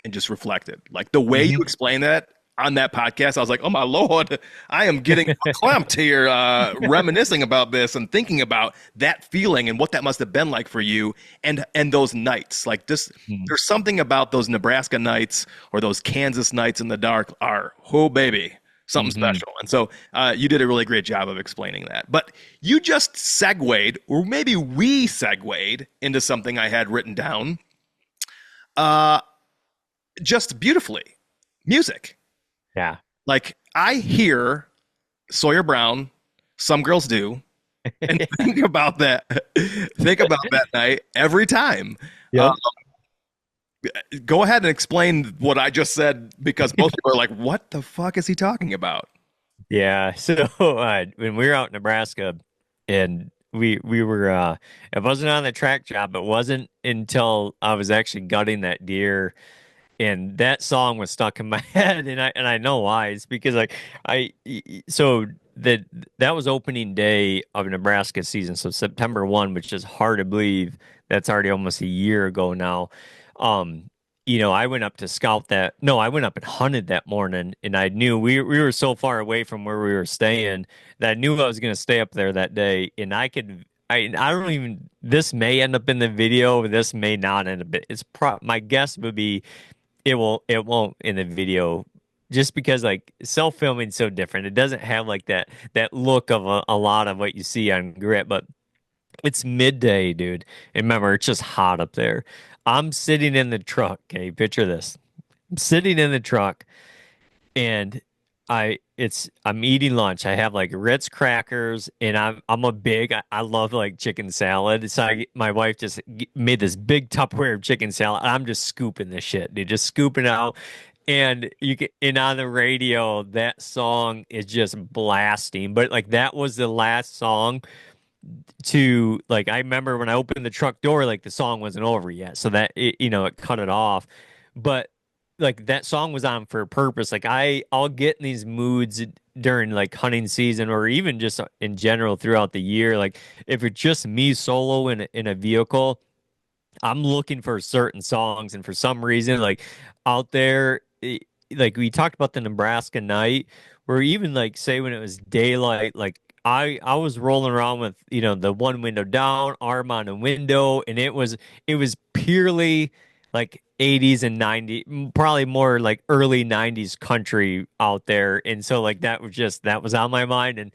and just reflected. Like the way you Hmm. explained that on that podcast, I was like, oh my Lord, I am getting clamped here, reminiscing about this and thinking about that feeling and what that must have been like for you and those nights. Like this, there's something about those Nebraska nights or those Kansas nights in the dark are, oh baby, something Hmm. special. And so you did a really great job of explaining that. But you just segued, or maybe we segued into something I had written down uh, just beautifully. Music. Yeah. Like I hear Sawyer Brown, Some Girls Do, and think about that. Think about that night every time. Uh, Yep. Go ahead and explain what I just said because most people are like, "What the fuck is he talking about?" Yeah. So when we were out in Nebraska, and we were it wasn't on the track job. It wasn't until I was actually gutting that deer, and that song was stuck in my head, and I know why. It's because like so that that was opening day of Nebraska season, so September 1, which is hard to believe that's already almost a year ago now. um I went up to scout that. No, I went up and hunted that morning, and I knew we were so far away from where we were staying that I knew I was going to stay up there that day, and I don't even, this may end up in the video, this may not end up. My guess would be it won't in the video, just because like self-filming so different. It doesn't have like that look of a lot of what you see on Grit, but it's midday, dude. And remember, it's just hot up there. I'm sitting in the truck. Okay, picture this. I'm sitting in the truck, and I'm eating lunch. I have like Ritz crackers, and I love like chicken salad. So my wife just made this big Tupperware of chicken salad. I'm just scooping this shit, dude, just scooping out. And and on the radio, that song is just blasting. But like that was the last song to like I remember when I opened the truck door, like the song wasn't over yet, so it cut it off. But like that song was on for a purpose. Like I'll get in these moods during like hunting season or even just in general throughout the year. Like if it's just me solo in a vehicle, I'm looking for certain songs, and for some reason, like out there, like we talked about the Nebraska night, where even like say when it was daylight, like I was rolling around with the one window down, arm on a window, and it was purely like 80s and 90s, probably more like early 90s country out there, and so like that was on my mind, and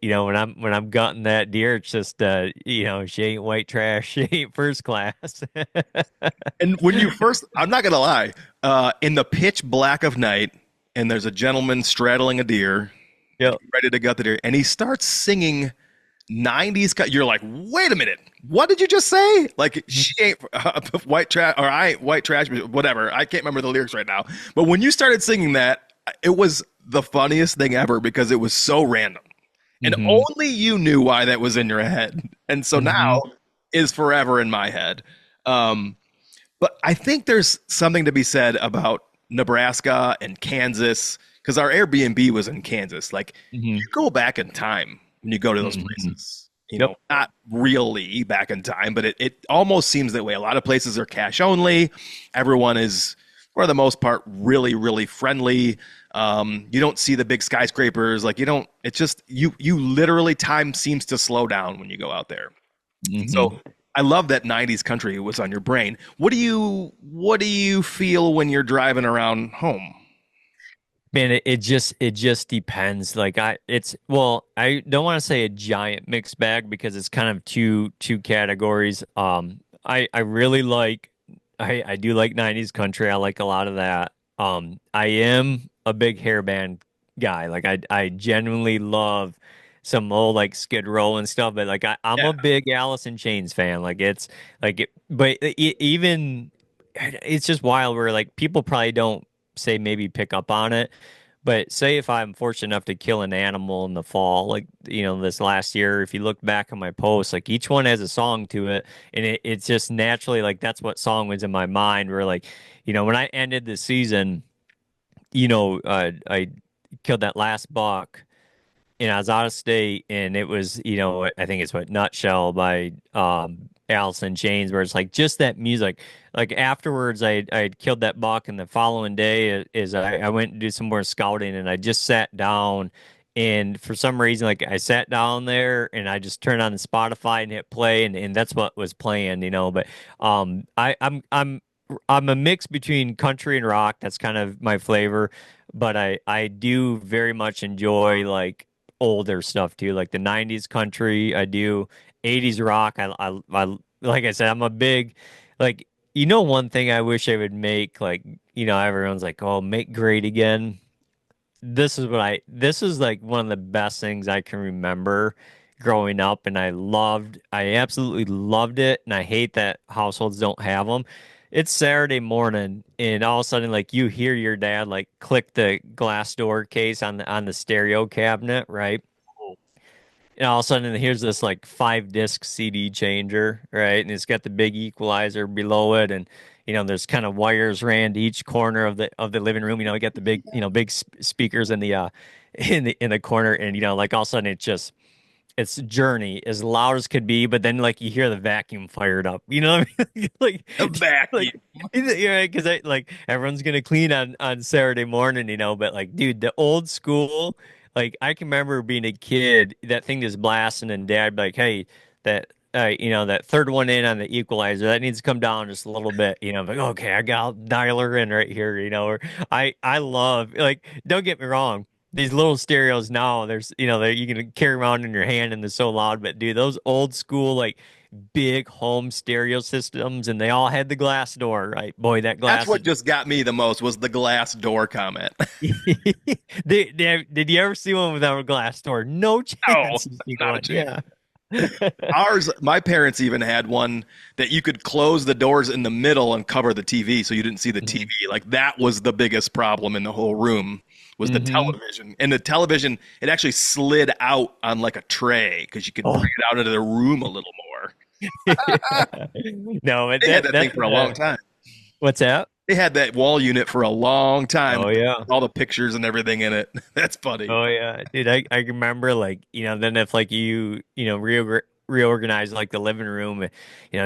when I'm gutting that deer, it's just she ain't white trash, she ain't first class. And when you first, I'm not gonna lie, in the pitch black of night, and there's a gentleman straddling a deer, Yep. ready to gut the deer, and he starts singing 90s. You're like, wait a minute, what did you just say? Like, she ain't white trash, or I ain't white trash, whatever. I can't remember the lyrics right now. But when you started singing that, it was the funniest thing ever because it was so random. And Hmm. only you knew why that was in your head. And so Hmm. now is forever in my head. Um, but I think there's something to be said about Nebraska and Kansas because our Airbnb was in Kansas. Like Hmm. you go back in time when you go to those Hmm. places, Yep. not really back in time, but it almost seems that way. A lot of places are cash only. Everyone is, for the most part, really, really friendly. You don't see the big skyscrapers. Like you don't, it's just, you literally, time seems to slow down when you go out there. Hmm. So I love that 90s country was on your brain. What do you feel when you're driving around home? Man, it just depends. Like I don't want to say a giant mixed bag because it's kind of two categories. I really like I do like 90s country. I like a lot of that. I am a big hair band guy. Like I genuinely love some old like Skid Row and stuff, but like I'm Yeah. a big Alice in Chains fan. Like it's like it, but even it's just wild where like people probably don't say maybe pick up on it. But say if I'm fortunate enough to kill an animal in the fall, like this last year, if you look back on my posts, like each one has a song to it, and it's just naturally like that's what song was in my mind. Where like, when I ended the season, I killed that last buck, and I was out of state, and it was, I think it's what Nutshell by Alice in Chains, where it's like just that music. Like afterwards, I had killed that buck, and the following day is I went to do some more scouting, and I just sat down, and for some reason, like I sat down there, and I just turned on the Spotify and hit play, and that's what was playing, But I'm a mix between country and rock. That's kind of my flavor, but I do very much enjoy like older stuff too, like the 90s country. I do 80s rock. I like I said, I'm a big like one thing I wish I would make like everyone's like, oh, make great again. This is like one of the best things I can remember growing up, and I absolutely loved it, and I hate that households don't have them. It's Saturday morning, and all of a sudden, like you hear your dad like click the glass door case on the stereo cabinet, right? And all of a sudden, here's this like 5 disc CD changer, right? And it's got the big equalizer below it, and there's kind of wires ran to each corner of the living room. You got the big big speakers in the in the corner, and like all of a sudden it's Journey as loud as could be, but then like you hear the vacuum fired up. You know what I mean? A Like vacuum. yeah, because I like everyone's gonna clean on Saturday morning, but like dude, the old school, like I can remember being a kid, that thing just blasting, and dad be like, hey, that third one in on the equalizer that needs to come down just a little bit. I'm like, okay, I'll dial her in right here. Or I love like, don't get me wrong, these little stereos now, there's, that you can carry around in your hand and they're so loud. But dude, those old school like big home stereo systems, and they all had the glass door, right? Boy, that That's glass what is. just got me the most was the glass door comment. Did you ever see one without a glass door? No No, chance you see not a one. chance. Yeah. Ours, my parents even had one that you could close the doors in the middle and cover the TV so you didn't see the hmm TV. Like that was the biggest problem in the whole room was the hmm television. And the television, it actually slid out on like a tray because you could bring Oh. it out into the room a little more. No, but They had that that thing that's for a long time. what's that? They had that wall unit for a long time, Oh yeah. all the pictures and everything in it. That's funny. Oh yeah, dude. I remember like then if like you reorganize like the living room,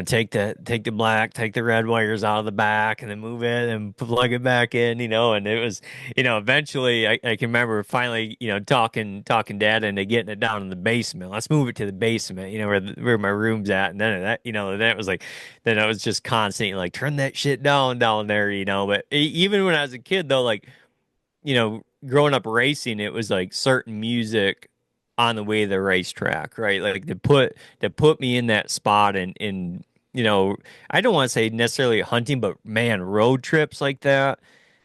take the black, take the red wires out of the back, and then move it and plug it back in, and it was eventually I can remember finally talking dad into getting it down in the basement. Let's move it to the basement, where my room's at, and then that was like then I was just constantly like turn that shit down there, But even when I was a kid though, like growing up racing, it was like certain music on the way to the racetrack, right? Like to put me in that spot and I don't want to say necessarily hunting, but man, road trips like that,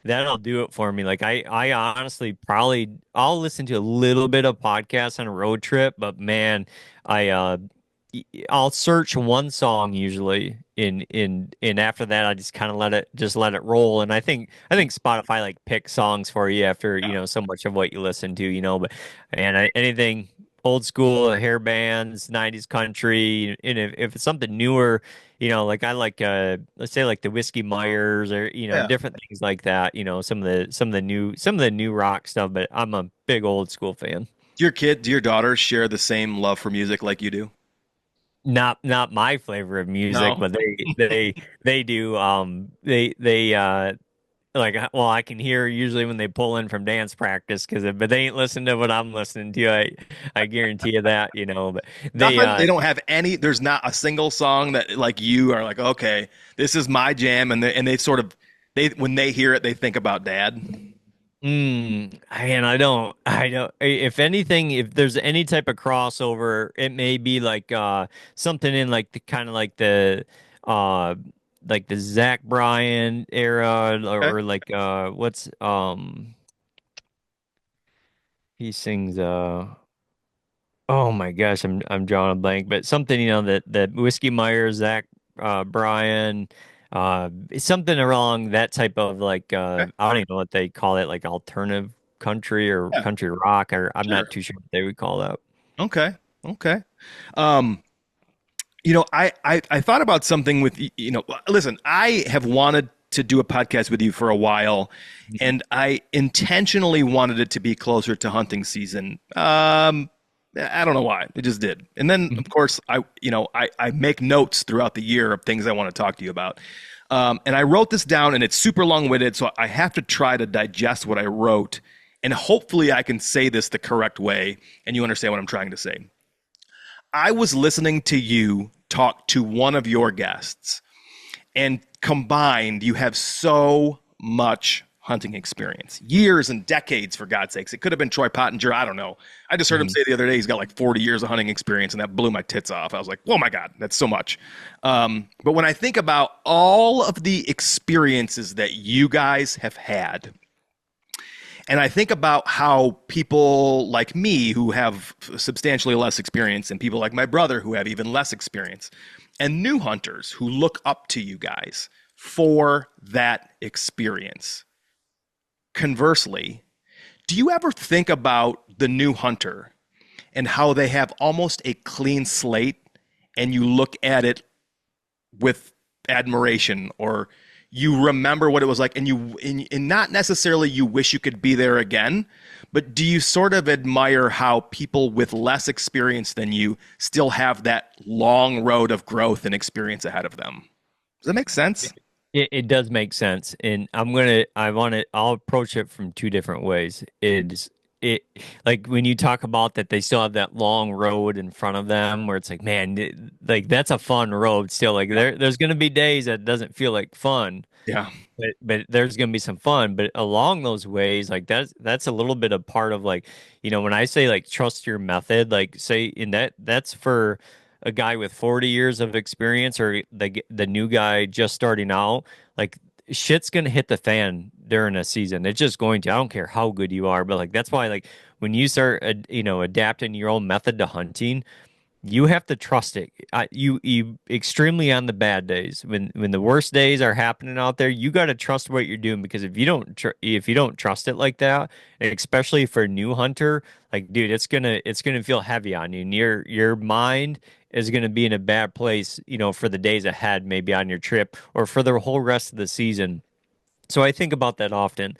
that'll do it for me. Like I honestly probably I'll listen to a little bit of podcasts on a road trip, but man, I I'll search one song usually in after that I just kind of let it roll. And I think Spotify like picks songs for you after so much of what you listen to, but anything old school hair bands, 90s country, and if it's something newer, like I like let's say like the Whiskey Myers or Yeah. different things like that, some of the new rock stuff, but I'm a big old school fan. Do your daughters share the same love for music like you do? Not my flavor of music, No. but they do. They like well, I can hear usually when they pull in from dance practice but they ain't listening to what I'm listening to. I guarantee you that, But they Nothing. They don't have any. There's not a single song that like you are like, okay, this is my jam, and they sort of they when they hear it, they think about dad. and I don't if anything, if there's any type of crossover, it may be like something in like the kind of uh like the Zach Bryan era Okay. or like what's he sings oh my gosh, I'm drawing a blank, but something that Whiskey Myers, Zach Bryan, it's something along that type of like Okay. I don't even know what they call it, like alternative country or Yeah. country rock, or I'm Sure. not too sure what they would call that. Okay. Okay. Um, I thought about something with listen, I have wanted to do a podcast with you for a while, and I intentionally wanted it to be closer to hunting season. I don't know why. It just did. And then of course I make notes throughout the year of things I want to talk to you about. And I wrote this down and it's super long-winded, so I have to try to digest what I wrote. And hopefully I can say this the correct way and you understand what I'm trying to say. I was listening to you talk to one of your guests, and combined, you have so much hunting experience, years and decades, for God's sakes. It could have been Troy Pottinger. I don't know. I just heard him Mhm. say the other day he's got like 40 years of hunting experience, and that blew my tits off. I was like, oh my God, that's so much. But when I think about all of the experiences that you guys have had, and I think about how people like me who have substantially less experience and people like my brother who have even less experience and new hunters who look up to you guys for that experience. Conversely, do you ever think about the new hunter and how they have almost a clean slate and you look at it with admiration, or you remember what it was like, and and not necessarily you wish you could be there again, but do you sort of admire how people with less experience than you still have that long road of growth and experience ahead of them? Does that make sense? It does make sense, and I'll approach it from two different ways. It like when you talk about that they still have that long road in front of them where it's like, man, like that's a fun road still. Like there's gonna be days that doesn't feel like fun, Yeah. but there's gonna be some fun. But along those ways, like that's a little bit of part of like, when I say like trust your method, like say in that's for a guy with 40 years of experience or the new guy just starting out, like shit's gonna hit the fan during a season. It's just going to. I don't care how good you are, but like that's why like when you start adapting your own method to hunting, you have to trust it. You extremely on the bad days when the worst days are happening out there, you got to trust what you're doing because if you don't trust it like that, especially for a new hunter, like dude, it's gonna feel heavy on you. And your mind is gonna be in a bad place, for the days ahead, maybe on your trip or for the whole rest of the season. So I think about that often.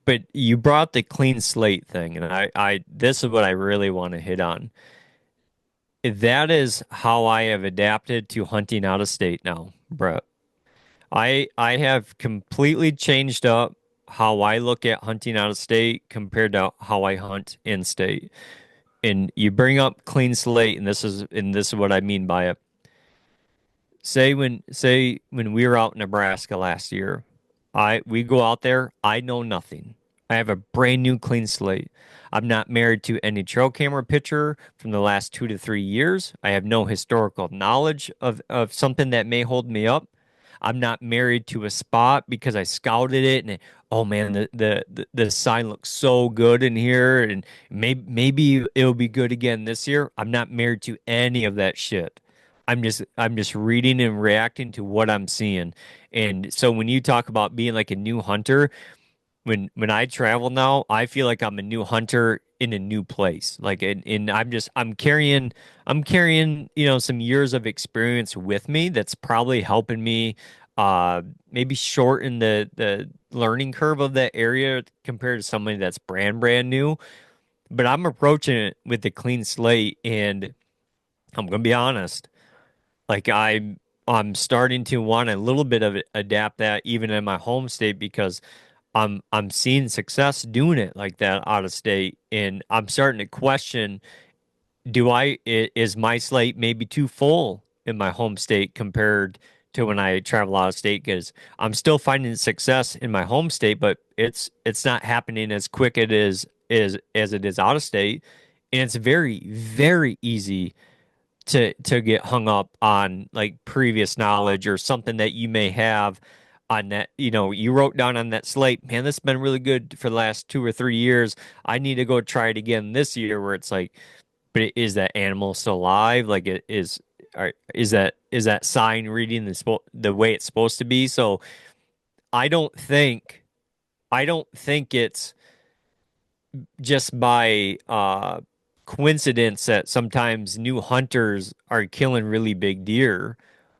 But you brought the clean slate thing, and I this is what I really want to hit on. That is how I have adapted to hunting out of state now, bro. I have completely changed up how I look at hunting out of state compared to how I hunt in state. And you bring up clean slate, and this is what I mean by it. Say when we were out in Nebraska last year, we go out there, I know nothing. I have a brand new clean slate. I'm not married to any trail camera picture from the last 2 to 3 years. I have no historical knowledge of something that may hold me up. I'm not married to a spot because I scouted it and oh man, the sign looks so good in here and maybe it'll be good again this year. I'm not married to any of that shit. I'm just reading and reacting to what I'm seeing. And so when you talk about being like a new hunter, when I travel now, I feel like I'm a new hunter in a new place. Like and I'm carrying, some years of experience with me that's probably helping me maybe shorten the learning curve of that area compared to somebody that's brand new. But I'm approaching it with a clean slate and I'm gonna be honest. Like I'm starting to want a little bit of it, adapt that even in my home state because I'm seeing success doing it like that out of state, and I'm starting to question, is my slate maybe too full in my home state compared to when I travel out of state? Because I'm still finding success in my home state, but it's not happening as quick as it is out of state, and it's very, very easy to get hung up on like previous knowledge or something that you may have on that, you wrote down on that slate, man, this has been really good for the last 2 or 3 years. I need to go try it again this year where it's like, but is that animal still alive? Like is that sign reading the way it's supposed to be? So I don't think I don't think it's just by coincidence that sometimes new hunters are killing really big deer.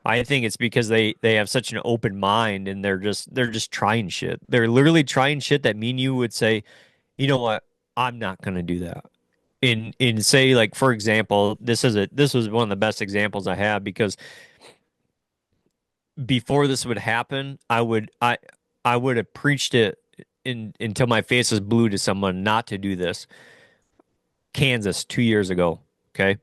I think it's because they have such an open mind and they're just trying shit. They're literally trying shit that me and you would say, you know what, I'm not gonna do that. In say like for example, this was one of the best examples I have because before this would happen, I would have preached it until my face was blue to someone not to do this. Kansas 2 years ago. Okay.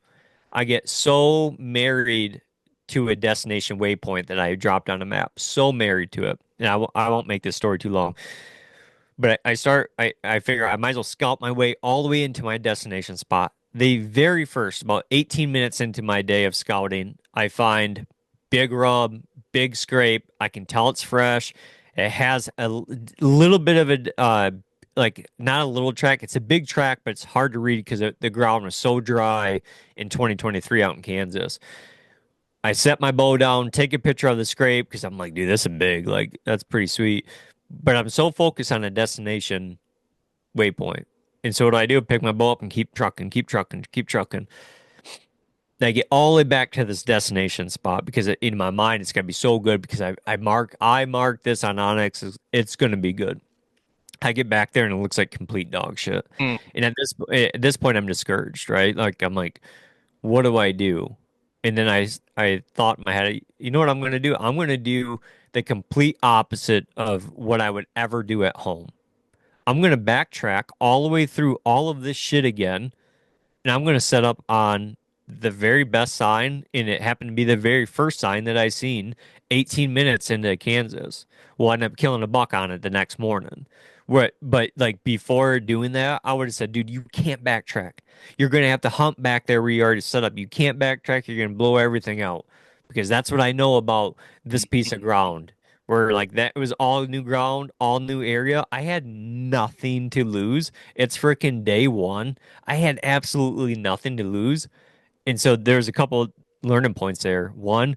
I get so married to a destination waypoint that I dropped on a map, so married to it. And I won't make this story too long, but I figure I might as well scalp my way all the way into my destination spot. The very first, about 18 minutes into my day of scouting, I find big rub, big scrape. I can tell it's fresh. It has little bit of a, like not a little track. It's a big track, but it's hard to read because the ground was so dry in 2023 out in Kansas. I set my bow down, take a picture of the scrape because I'm like, dude, this is big. Like, that's pretty sweet. But I'm so focused on a destination waypoint. And so what I do, pick my bow up and keep trucking, keep trucking, keep trucking. And I get all the way back to this destination spot because in my mind it's gonna be so good because I mark this on Onyx. It's gonna be good. I get back there and it looks like complete dog shit. Mm. And at this point I'm discouraged, right? Like I'm like, what do I do? And then I thought in my head, you know what I'm gonna do? I'm gonna do the complete opposite of what I would ever do at home. I'm gonna backtrack all the way through all of this shit again, and I'm gonna set up on the very best sign, and it happened to be the very first sign that I seen 18 minutes into Kansas. We'll end up killing a buck on it the next morning. What, but like before doing that, I would have said, dude, you can't backtrack. You're gonna have to hump back there where you already set up. You can't backtrack. You're gonna blow everything out because that's what I know about this piece of ground. Where like that was all new ground, all new area. I had nothing to lose. It's freaking day one. I had absolutely nothing to lose. And so there's a couple learning points there. One,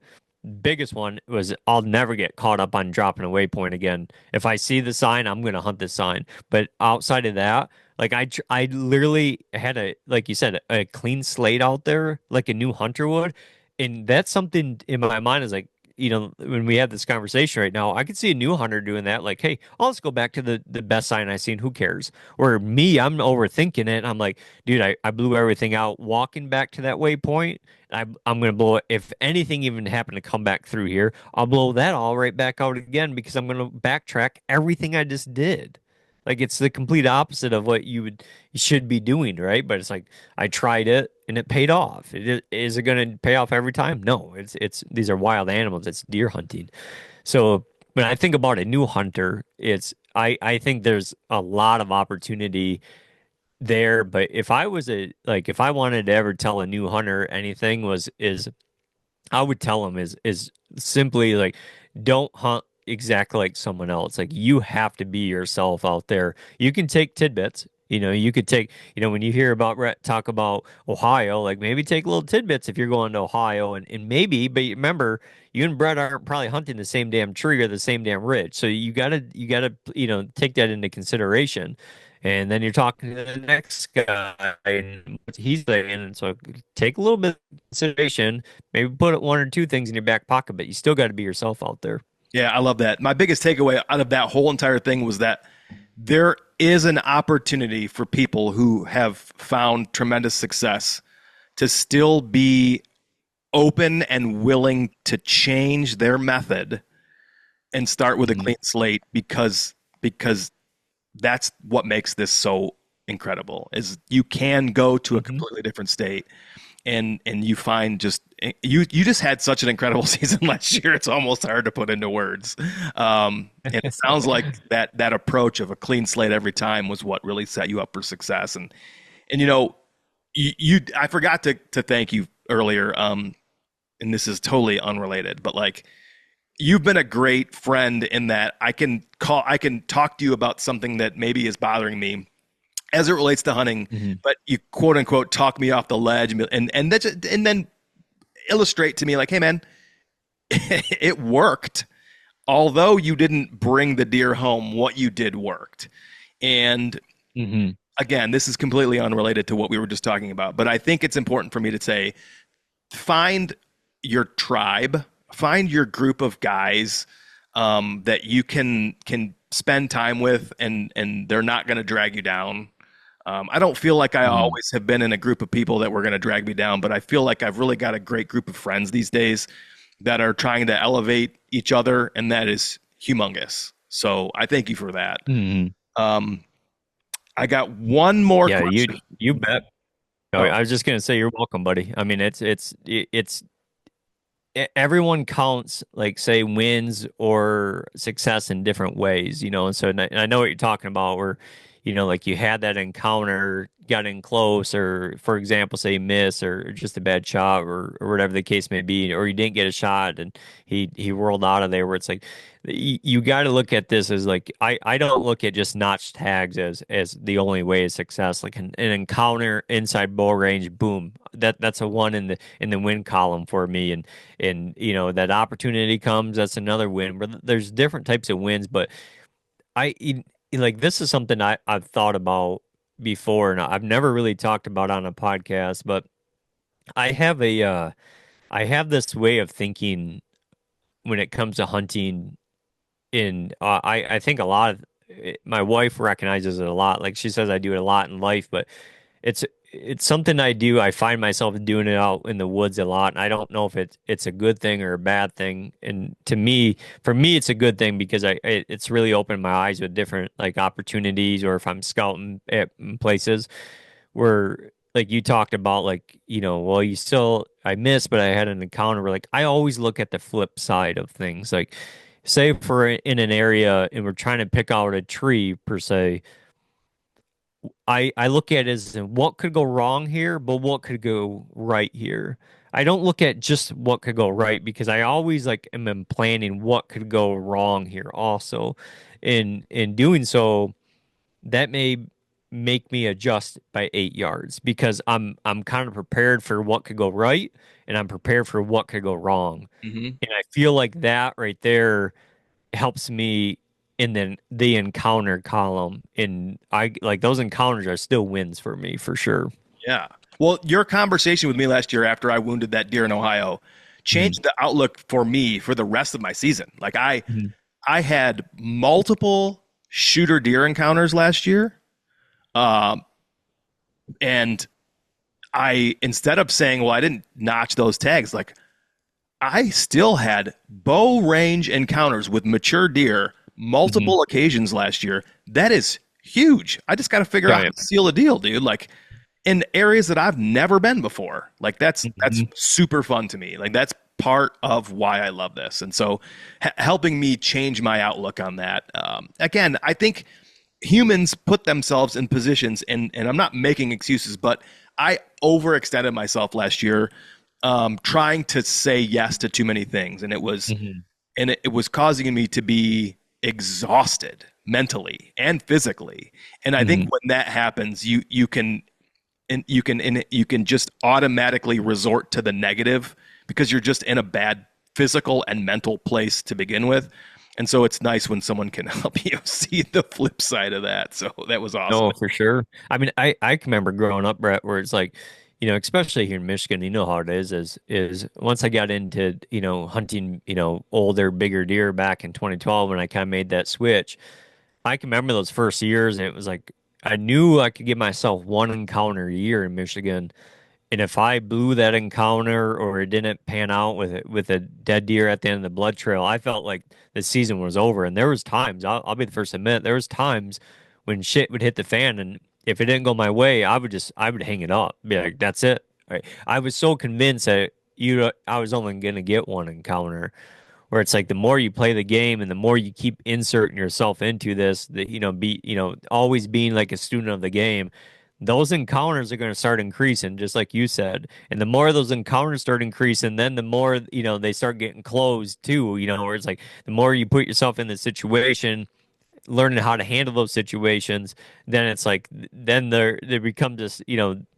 biggest one was I'll never get caught up on dropping a waypoint again. If I see the sign, I'm gonna hunt the sign. But outside of that, like I literally had a like you said a clean slate out there, like a new hunter would, and that's something in my mind is like. When we have this conversation right now, I could see a new hunter doing that. Like, hey, I'll just go back to the best sign I seen. Who cares? Or me, I'm overthinking it. I'm like, dude, I blew everything out walking back to that waypoint. I'm gonna blow it. If anything even happened to come back through here, I'll blow that all right back out again because I'm gonna backtrack everything I just did. Like it's the complete opposite of what you should be doing, right? But it's like I tried it and it paid off. Is it gonna pay off every time? No. It's these are wild animals. It's deer hunting. So when I think about a new hunter, I think there's a lot of opportunity there. But if I was if I wanted to ever tell a new hunter anything was is I would tell him is simply like don't hunt exactly like someone else. Like you have to be yourself out there. You can take tidbits. You could take, when you hear about talk about Ohio, like maybe take little tidbits if you're going to Ohio and maybe, but remember, you and Brett aren't probably hunting the same damn tree or the same damn ridge. So you gotta, take that into consideration. And then you're talking to the next guy and what he's saying. And so take a little bit of consideration. Maybe put one or two things in your back pocket, but you still got to be yourself out there. Yeah, I love that. My biggest takeaway out of that whole entire thing was that there is an opportunity for people who have found tremendous success to still be open and willing to change their method and start with a Mhm. clean slate because that's what makes this so incredible is you can go to a Mhm. completely different state and you find just you just had such an incredible season last year. It's almost hard to put into words. And it sounds like that approach of a clean slate every time was what really set you up for success. And you I forgot to thank you earlier. And this is totally unrelated, but like you've been a great friend in that I can talk to you about something that maybe is bothering me as it relates to hunting, Mhm. but you quote unquote talk me off the ledge and then illustrate to me like, hey man, it worked. Although you didn't bring the deer home, what you did worked. And Mhm. again, this is completely unrelated to what we were just talking about, but I think it's important for me to say find your tribe, find your group of guys that you can spend time with, and they're not going to drag you down. I don't feel like I Mhm. always have been in a group of people that were going to drag me down, but I feel like I've really got a great group of friends these days that are trying to elevate each other, and that is humongous. So I thank you for that. Mhm. Um, I got one more Yeah, you question. you bet. No, Oh, I was just gonna say you're welcome, buddy. I mean, it's everyone counts like say wins or success in different ways, and so and I know what you're talking about where like you had that encounter, got in close, or for example say miss or just a bad shot or whatever the case may be, or you didn't get a shot and he rolled out of there where it's like you got to look at this as like I don't look at just notch tags as the only way of success. Like an encounter inside bow range, boom, that's a one in the win column for me. And that opportunity comes, that's another win. But there's different types of wins. But like this is something I've thought about before, and I've never really talked about on a podcast. But I have I have this way of thinking when it comes to hunting. In I think a lot of my wife recognizes it a lot. Like she says, I do it a lot in life, but it's it's something I do. I find myself doing it out in the woods a lot, and I don't know if it's a good thing or a bad thing. And for me, it's a good thing because it's really opened my eyes with different like opportunities, or if I'm scouting at places where. like you talked about, like, well, you still, I missed, but I had an encounter where, like, I always look at the flip side of things. Like, say if we're in an area and we're trying to pick out a tree per se, I look at it as what could go wrong here, but what could go right here. I don't look at just what could go right because I always like am planning what could go wrong here also. In doing so, that may make me adjust by 8 yards because I'm kind of prepared for what could go right and I'm prepared for what could go wrong. Hmm. And I feel like that right there helps me in the encounter column. And I like those encounters are still wins for me for sure. Yeah. Well, your conversation with me last year after I wounded that deer in Ohio Mhm. changed the outlook for me for the rest of my season. Like Mhm. I had multiple shooter deer encounters last year. Um, and I, instead of saying, well, I didn't notch those tags, like I still had bow range encounters with mature deer Mhm. multiple occasions last year. That is huge. I just got to figure out Oh, how yeah. to seal a deal, dude. Like in areas that I've never been before. Like that's Mhm. super fun to me. Like that's part of why I love this. And so helping me change my outlook on that. Again, I think humans put themselves in positions, and I'm not making excuses, but I overextended myself last year, trying to say yes to too many things, and Mhm. it was causing me to be exhausted mentally and physically. And I think Mhm. when that happens, you can just automatically resort to the negative because you're just in a bad physical and mental place to begin with. And so it's nice when someone can help you see the flip side of that. So that was awesome. No, for sure. I mean, I can remember growing up, Brett, where it's like, especially here in Michigan, you know how it is once I got into, hunting, older, bigger deer back in 2012 when I kind of made that switch. I can remember those first years, and it was like I knew I could give myself one encounter a year in Michigan, and if I blew that encounter or it didn't pan out with a dead deer at the end of the blood trail, I felt like the season was over. And there was times, I'll be the first to admit, there was times when shit would hit the fan, and if it didn't go my way, I would hang it up, be like, that's it. I was so convinced that I was only gonna get one encounter, where it's like the more you play the game and the more you keep inserting yourself into this, that always being like a student of the game, those encounters are going to start increasing, just like you said. And the more those encounters start increasing, then the more they start getting closed too. Where it's like the more you put yourself in the situation, learning how to handle those situations, then it's like then there become this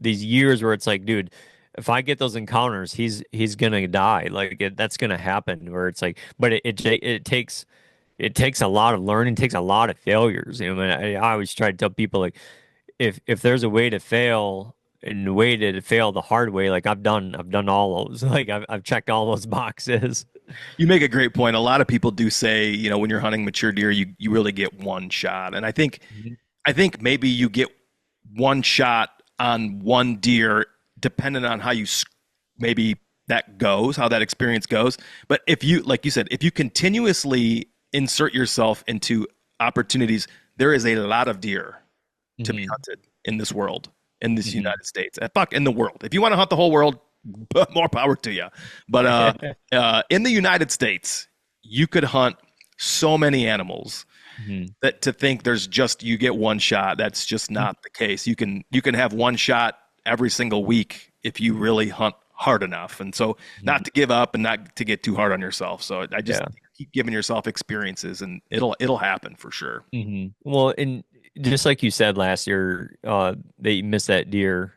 these years where it's like, dude, if I get those encounters, he's gonna die. Like that's gonna happen. Where it's like, but it takes a lot of learning, takes a lot of failures. I always try to tell people, like, if there's a way to fail and a way to fail the hard way, like I've done all those. Like I've checked all those boxes. You make a great point. A lot of people do say, when you're hunting mature deer, you really get one shot. And Mhm. I think maybe you get one shot on one deer, depending on how maybe that goes, how that experience goes. But if you, like you said, if you continuously insert yourself into opportunities, there is a lot of deer to be Mhm. hunted in this world, in this Mhm. United States. Fuck, in the world. If you want to hunt the whole world, more power to you. But in the United States, you could hunt so many animals Mhm. that to think there's just you get one shot, that's just not the case. You can have one shot every single week if you really hunt hard enough. And so not Mhm. to give up and not to get too hard on yourself. So I just Yeah. keep giving yourself experiences and it'll happen for sure. Well, and just like you said last year, that you missed that deer,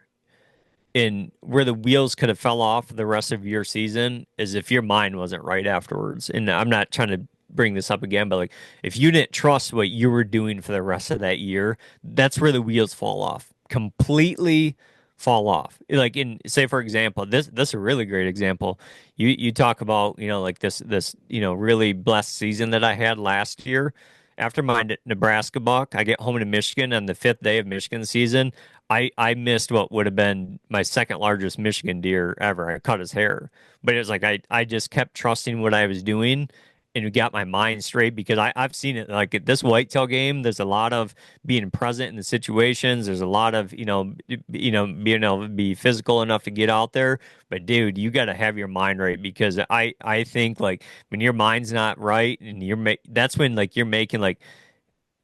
and where the wheels could have fell off the rest of your season is if your mind wasn't right afterwards. And I'm not trying to bring this up again, but like if you didn't trust what you were doing for the rest of that year, that's where the wheels fall off. Completely fall off. Like in say for example, this is a really great example. You talk about, like this, really blessed season that I had last year. After my Nebraska buck, I get home to Michigan on the fifth day of Michigan season. I missed what would have been my second largest Michigan deer ever. I cut his hair, but it was like I just kept trusting what I was doing, and got my mind straight because I've seen it like at this whitetail game. There's a lot of being present in the situations. There's a lot of being able to be physical enough to get out there. But dude, you got to have your mind right because I think like when your mind's not right and that's when like you're making like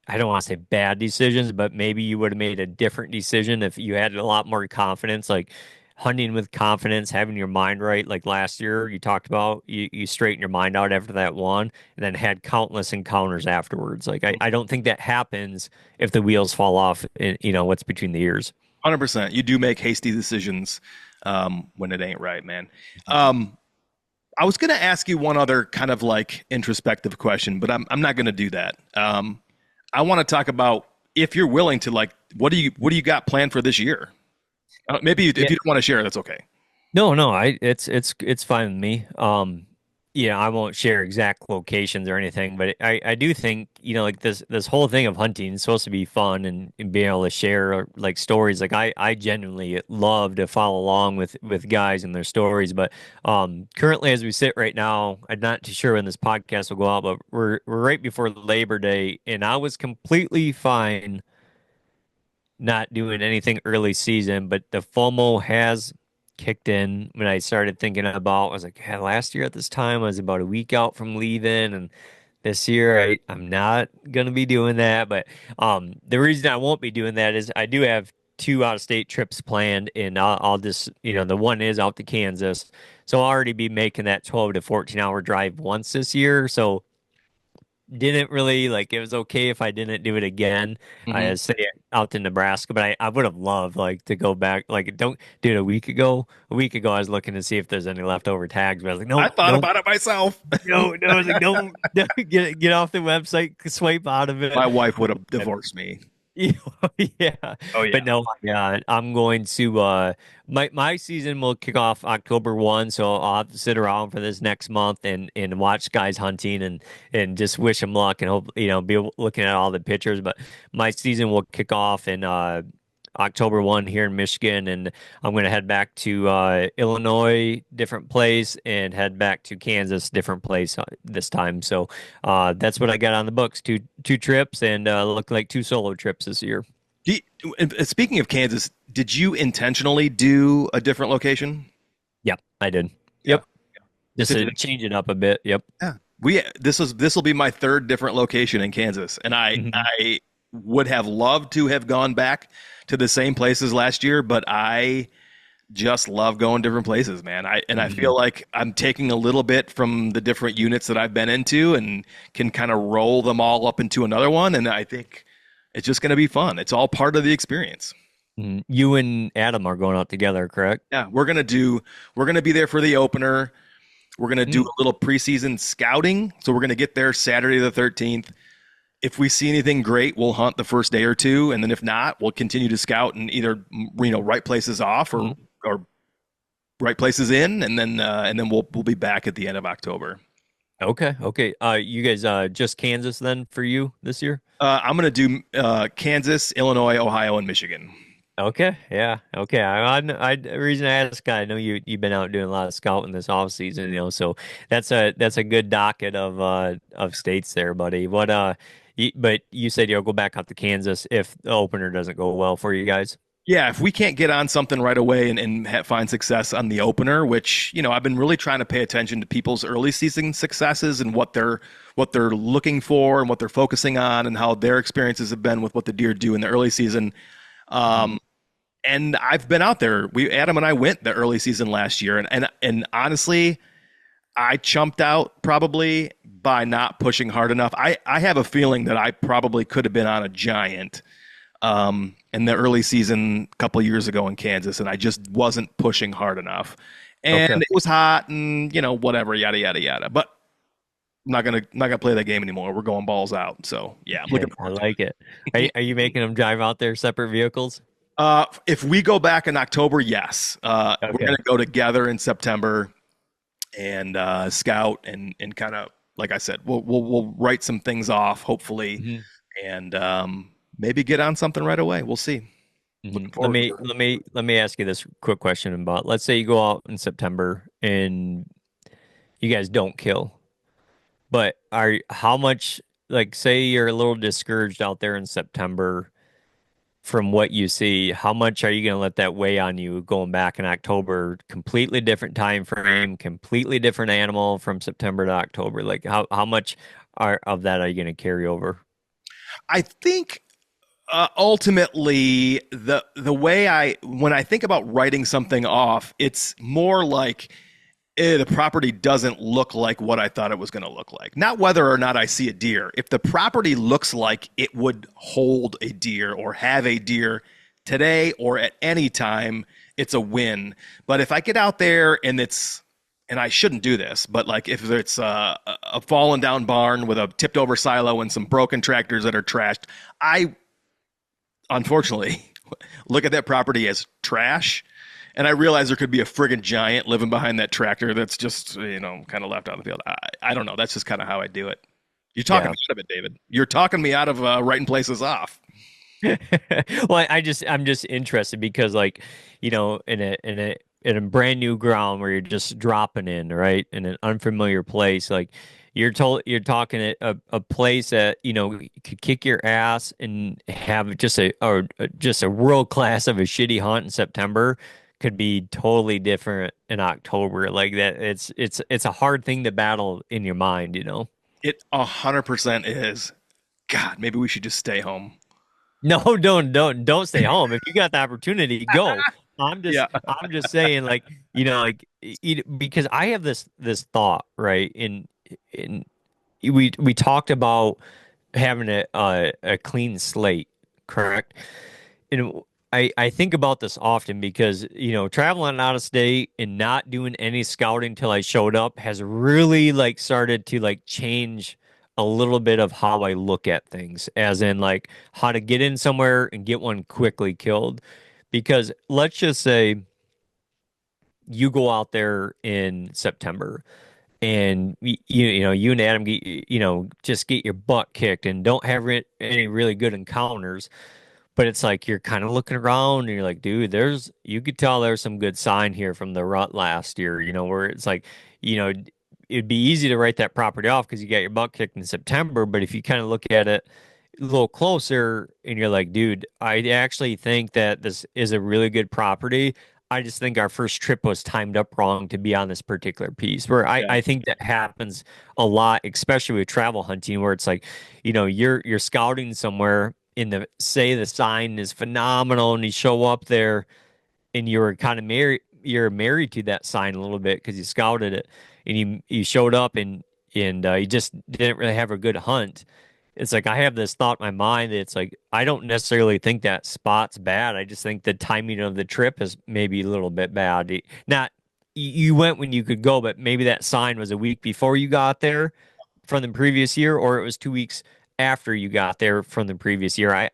I don't want to say bad decisions, but maybe you would have made a different decision if you had a lot more confidence, like hunting with confidence, having your mind right. Like last year, you talked about you straightened your mind out after that one and then had countless encounters afterwards. Like I don't think that happens if the wheels fall off in, what's between the ears. 100%. You do make hasty decisions when it ain't right, man. Um, I was going to ask you one other kind of like introspective question, but I'm not going to do that. I want to talk about if you're willing to like what do you got planned for this year? Maybe if you don't want to share, that's okay. No, no, it's fine with me. Yeah, I won't share exact locations or anything, but I do think, like this whole thing of hunting is supposed to be fun and being able to share like stories. Like I genuinely love to follow along with guys and their stories, but currently as we sit right now, I'm not too sure when this podcast will go out, but we're right before Labor Day, and I was completely fine not doing anything early season, but the FOMO has kicked in when I started thinking about, I was like, yeah, last year at this time, I was about a week out from leaving. And this year, I'm not going to be doing that. But the reason I won't be doing that is I do have two out of state trips planned. And I'll just, the one is out to Kansas. So I'll already be making that 12 to 14-hour drive once this year. So didn't really like it was okay if I didn't do it again. Hmm. I say out to Nebraska, but I would have loved like to go back. Like don't do it a week ago. A week ago I was looking to see if there's any leftover tags, but I was like, I no, thought no, about it myself. no, no. I was like, no, no, get off the website, swipe out of it. My wife would have divorced me. Yeah, Oh but yeah. no, yeah, I'm going to my season will kick off October 1, so I'll have to sit around for this next month and watch guys hunting and just wish them luck and hope be looking at all the pictures. But my season will kick off in October 1 here in Michigan, and I'm going to head back to Illinois, different place, and head back to Kansas, different place this time. So that's what I got on the books. Two trips and look like two solo trips this year. Speaking of Kansas, did you intentionally do a different location? Yep, I did. Yeah. Yep, just to change it up a bit. Yep. Yeah. This will be my third different location in Kansas, and I Hmm. I would have loved to have gone back to the same places last year, but I just love going different places, man. I Hmm. feel like I'm taking a little bit from the different units that I've been into and can kind of roll them all up into another one, and I think it's just going to be fun. It's all part of the experience. You and Adam are going out together, correct? Yeah, we're gonna be there for the opener. We're gonna do Mm. a little preseason scouting. So we're gonna get there Saturday the 13th. If we see anything great, we'll hunt the first day or two, and then if not, we'll continue to scout and either right places off or right places in, and then we'll be back at the end of October. Okay, okay. You guys, just Kansas then for you this year? I'm gonna do Kansas, Illinois, Ohio, and Michigan. Okay, yeah, okay. The reason I ask, I know you've been out doing a lot of scouting this off season, so that's a good docket of states there, buddy. But you said you'll go back out to Kansas if the opener doesn't go well for you guys. Yeah, if we can't get on something right away and find success on the opener, which I've been really trying to pay attention to people's early season successes and what they're looking for and what they're focusing on and how their experiences have been with what the deer do in the early season. Mhm. And I've been out there. We Adam and I went the early season last year, and honestly, I chumped out probably by not pushing hard enough. I have a feeling that I probably could have been on a giant in the early season a couple years ago in Kansas, and I just wasn't pushing hard enough. Okay. And it was hot, and whatever, yada yada yada. But I'm not gonna play that game anymore. We're going balls out. So yeah, I'm looking I forward to like it. Are you making them drive out there separate vehicles? it. If we go back in October, yes, we're Okay. gonna go together in September and scout and kind of like I said, we'll write some things off hopefully, Hmm. and maybe get on something right away. We'll see. Hmm. Looking Let forward me to it. let me let me ask you this quick question about, let's say you go out in September and you guys don't kill. But how much, like, say you're a little discouraged out there in September from what you see, how much are you going to let that weigh on you going back in October? Completely different time frame, completely different animal from September to October. Like, how much of that are you going to carry over? I think ultimately the way I when I think about writing something off, it's more like the property doesn't look like what I thought it was going to look like. Not whether or not I see a deer. If the property looks like it would hold a deer or have a deer today or at any time, it's a win. But if I get out there and it's and I shouldn't do this, but like if it's a fallen down barn with a tipped over silo and some broken tractors that are trashed, I unfortunately look at that property as trash. And I realize there could be a friggin' giant living behind that tractor that's just, kind of left out of the field. I don't know. That's just kind of how I do it. You're talking Yeah. me out of it, David. You're talking me out of writing places off. Well, I'm just interested because like, in a brand new ground where you're just dropping in, right? In an unfamiliar place, like you're talking at a place that, could kick your ass and have just a world class of a shitty hunt in September could be totally different in October. Like that it's a hard thing to battle in your mind, you know. It 100% is. God, maybe we should just stay home. No, don't stay home. If you got the opportunity, go. Yeah. I'm just saying, like, because I have this thought, right? In we talked about having a clean slate, correct? And I think about this often because, traveling out of state and not doing any scouting till I showed up has really like started to like change a little bit of how I look at things, as in like how to get in somewhere and get one quickly killed. Because let's just say you go out there in September and you and Adam get, just get your butt kicked and don't have any really good encounters. But it's like you're kind of looking around and you're like, dude, you could tell there's some good sign here from the rut last year, where it's like, you know, it'd be easy to write that property off because you got your butt kicked in September. But if you kind of look at it a little closer and you're like, dude, I actually think that this is a really good property. I just think our first trip was timed up wrong to be on this particular piece, where Yeah. I think that happens a lot, especially with travel hunting, where it's like, you're scouting somewhere in the say the sign is phenomenal and you show up there and you're married to that sign a little bit because you scouted it and you showed up and you just didn't really have a good hunt. It's like I have this thought in my mind that it's like I don't necessarily think that spot's bad. I just think the timing of the trip is maybe a little bit bad. Not you went when you could go, but maybe that sign was a week before you got there from the previous year, or it was 2 weeks after you got there from the previous year.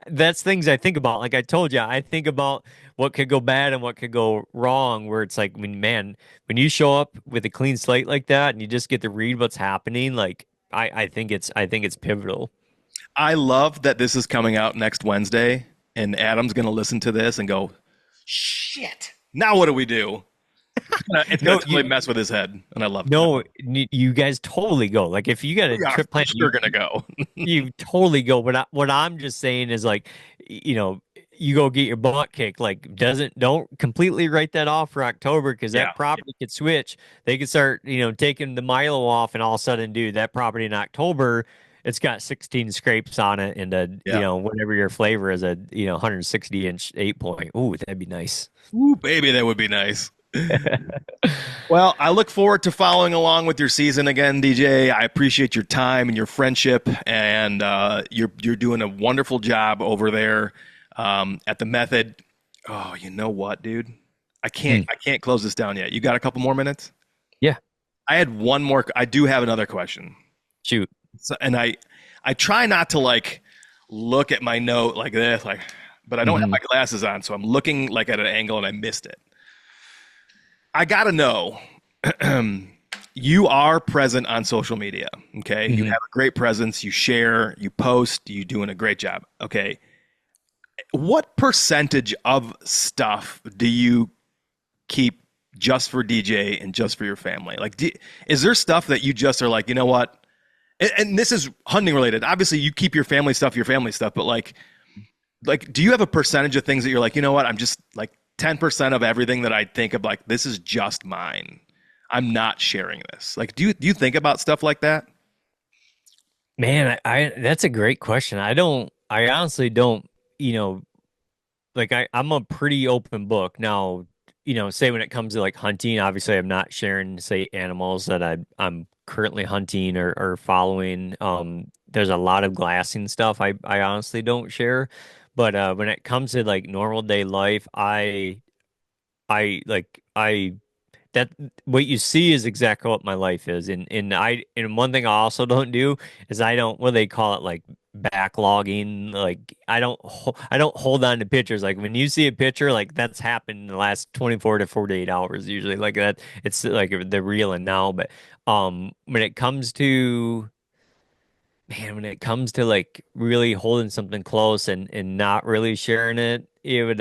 That's things I think about. Like I told you, I think about what could go bad and what could go wrong. Where it's like, when you show up with a clean slate like that and you just get to read what's happening, like I think it's pivotal. I love that this is coming out next Wednesday, and Adam's going to listen to this and go, shit. Now what do we do? It's gonna No, totally mess with his head, and I love that. no, you guys totally go. Like if you got a We are trip for plan, sure gonna go. you totally go. But what I'm just saying is like, you go get your butt kicked. Like, don't completely write that off for October because Yeah. that property could switch. They could start, taking the Milo off, and all of a sudden, dude, that property in October, it's got 16 scrapes on it, and Yeah. whatever your flavor is, a 160-inch 8 point. Ooh, that'd be nice. Ooh, baby, that would be nice. Well, I look forward to following along with your season again, DJ. I appreciate your time and your friendship, and you're doing a wonderful job over there at the Method. Oh, you know what, dude? I can't Hmm. I can't close this down yet. You got a couple more minutes? Yeah, I had one more. I do have another question. shoot. So, and I try not to like look at my note like this, like, but I don't have Hmm. my glasses on, so I'm looking like at an angle and I missed it. I gotta know. You are present on social media. Okay. You Hmm. have a great presence. You share, you post, you doing a great job. Okay. What percentage of stuff do you keep just for DJ and just for your family? Like, is there stuff that you just are like, you know what? And this is hunting related. Obviously, you keep your family stuff, but like, do you have a percentage of things that you're like, you know what? I'm just like 10% of everything that I think of, like, this is just mine. I'm not sharing this. Like, do you think about stuff like that? Man, I that's a great question. I honestly don't, you know, like I'm a pretty open book. Now, say when it comes to like hunting, obviously I'm not sharing, say, animals that I'm currently hunting or following. There's a lot of glassing stuff I honestly don't share. But when it comes to like normal day life, I that what you see is exactly what my life is. And one thing I also don't do is I don't, what do they call it, like backlogging. Like I don't hold on to pictures. Like when you see a picture, like that's happened in the last 24 to 48 hours usually. Like that, it's like the real and now. But when it comes to, man, when it comes to like really holding something close and not really sharing it, it would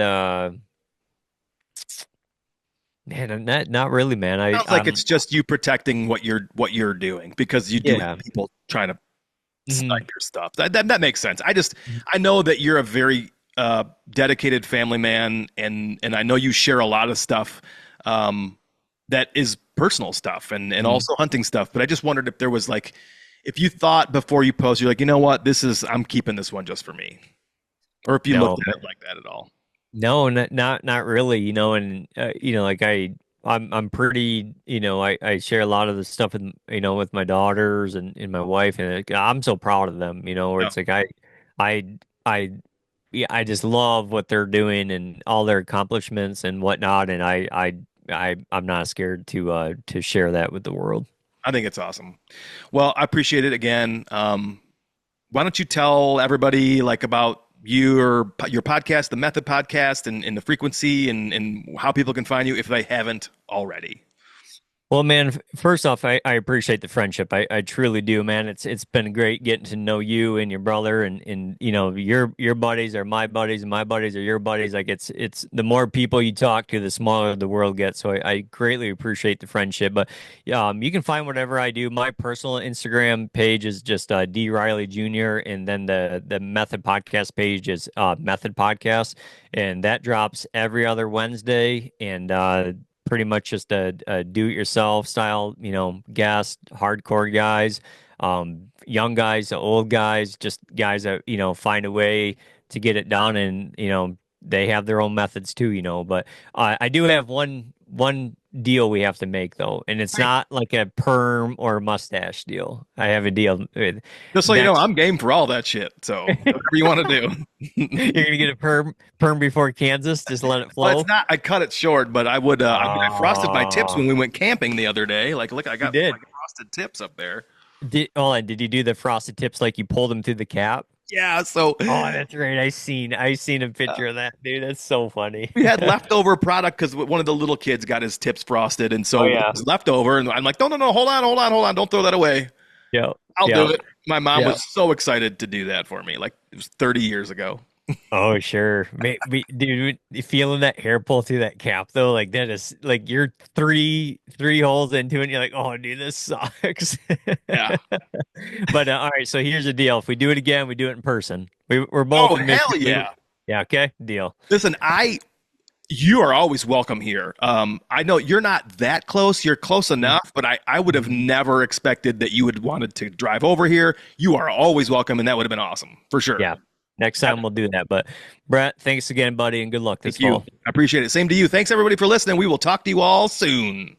man, not really, man. Sounds like it's just you protecting what you're doing because you do have Yeah. people trying to Mhm. snipe your stuff. That makes sense. I know that you're a very dedicated family man, and I know you share a lot of stuff that is personal stuff and Mhm. also hunting stuff. But I just wondered if there was like, if you thought before you post, you're like, you know what, I'm keeping this one just for me, or if you looked No, at it like that at all. no, not really, and like I'm pretty, I share a lot of the stuff with, with my daughters and my wife, and I'm so proud of them, where Yeah. it's like I, I, yeah, I just love what they're doing and all their accomplishments and whatnot, and I'm not scared to share that with the world. I think it's awesome. Well, I appreciate it again. Why don't you tell everybody like about your podcast, the Method Podcast, and the frequency and how people can find you if they haven't already. Well, man, first off, I appreciate the friendship. I truly do, man. It's been great getting to know you and your brother and your buddies are my buddies and my buddies are your buddies. Like it's the more people you talk to, the smaller the world gets. So I greatly appreciate the friendship. But you can find whatever I do. My personal Instagram page is just D Riley Jr. and then the Method Podcast page is Method Podcast, and that drops every other Wednesday. And pretty much just a do-it-yourself style, guest, hardcore guys, young guys, old guys, just guys that, find a way to get it done. And, they have their own methods too, but I do have one deal we have to make though, and it's Right. not like a perm or mustache deal. I have a deal with Just so you know, next. I'm game for all that shit. So whatever you want to do. You're gonna get a perm before Kansas, just let it Well, it's flow. not. I cut it short, but I would. I mean, I frosted my tips Oh, when we went camping the other day. Like, look, I you got did. like frosted tips up there. Did you do the frosted tips like you pulled them through the cap? Yeah. So Oh, that's right. I seen a picture of that, dude. That's so funny. we had leftover product because one of the little kids got his tips frosted, and Oh so it yeah. was leftover. And I'm like, no, no, no, hold on, hold on, hold on, don't throw that away. Yep. I'll do Yep. it. My mom Yep. was so excited to do that for me. Like it was 30 years ago. Oh sure. Dude, feeling that hair pull through that cap though, like that is like you're three holes into it and you're like, oh dude, this sucks. Yeah. But all right, so here's the deal. If we do it again, we do it in person. We're both Oh in hell Michigan. yeah. Yeah, okay, deal. Listen, you are always welcome here. I know you're not that close. You're close enough, but I would have Mhm. never expected that you would wanted to drive over here. You are always welcome, and that would have been awesome for sure. Yeah. Next time we'll do that. But Brett, thanks again, buddy, and good luck this Thank you. fall. I appreciate it. Same to you. Thanks everybody for listening. We will talk to you all soon.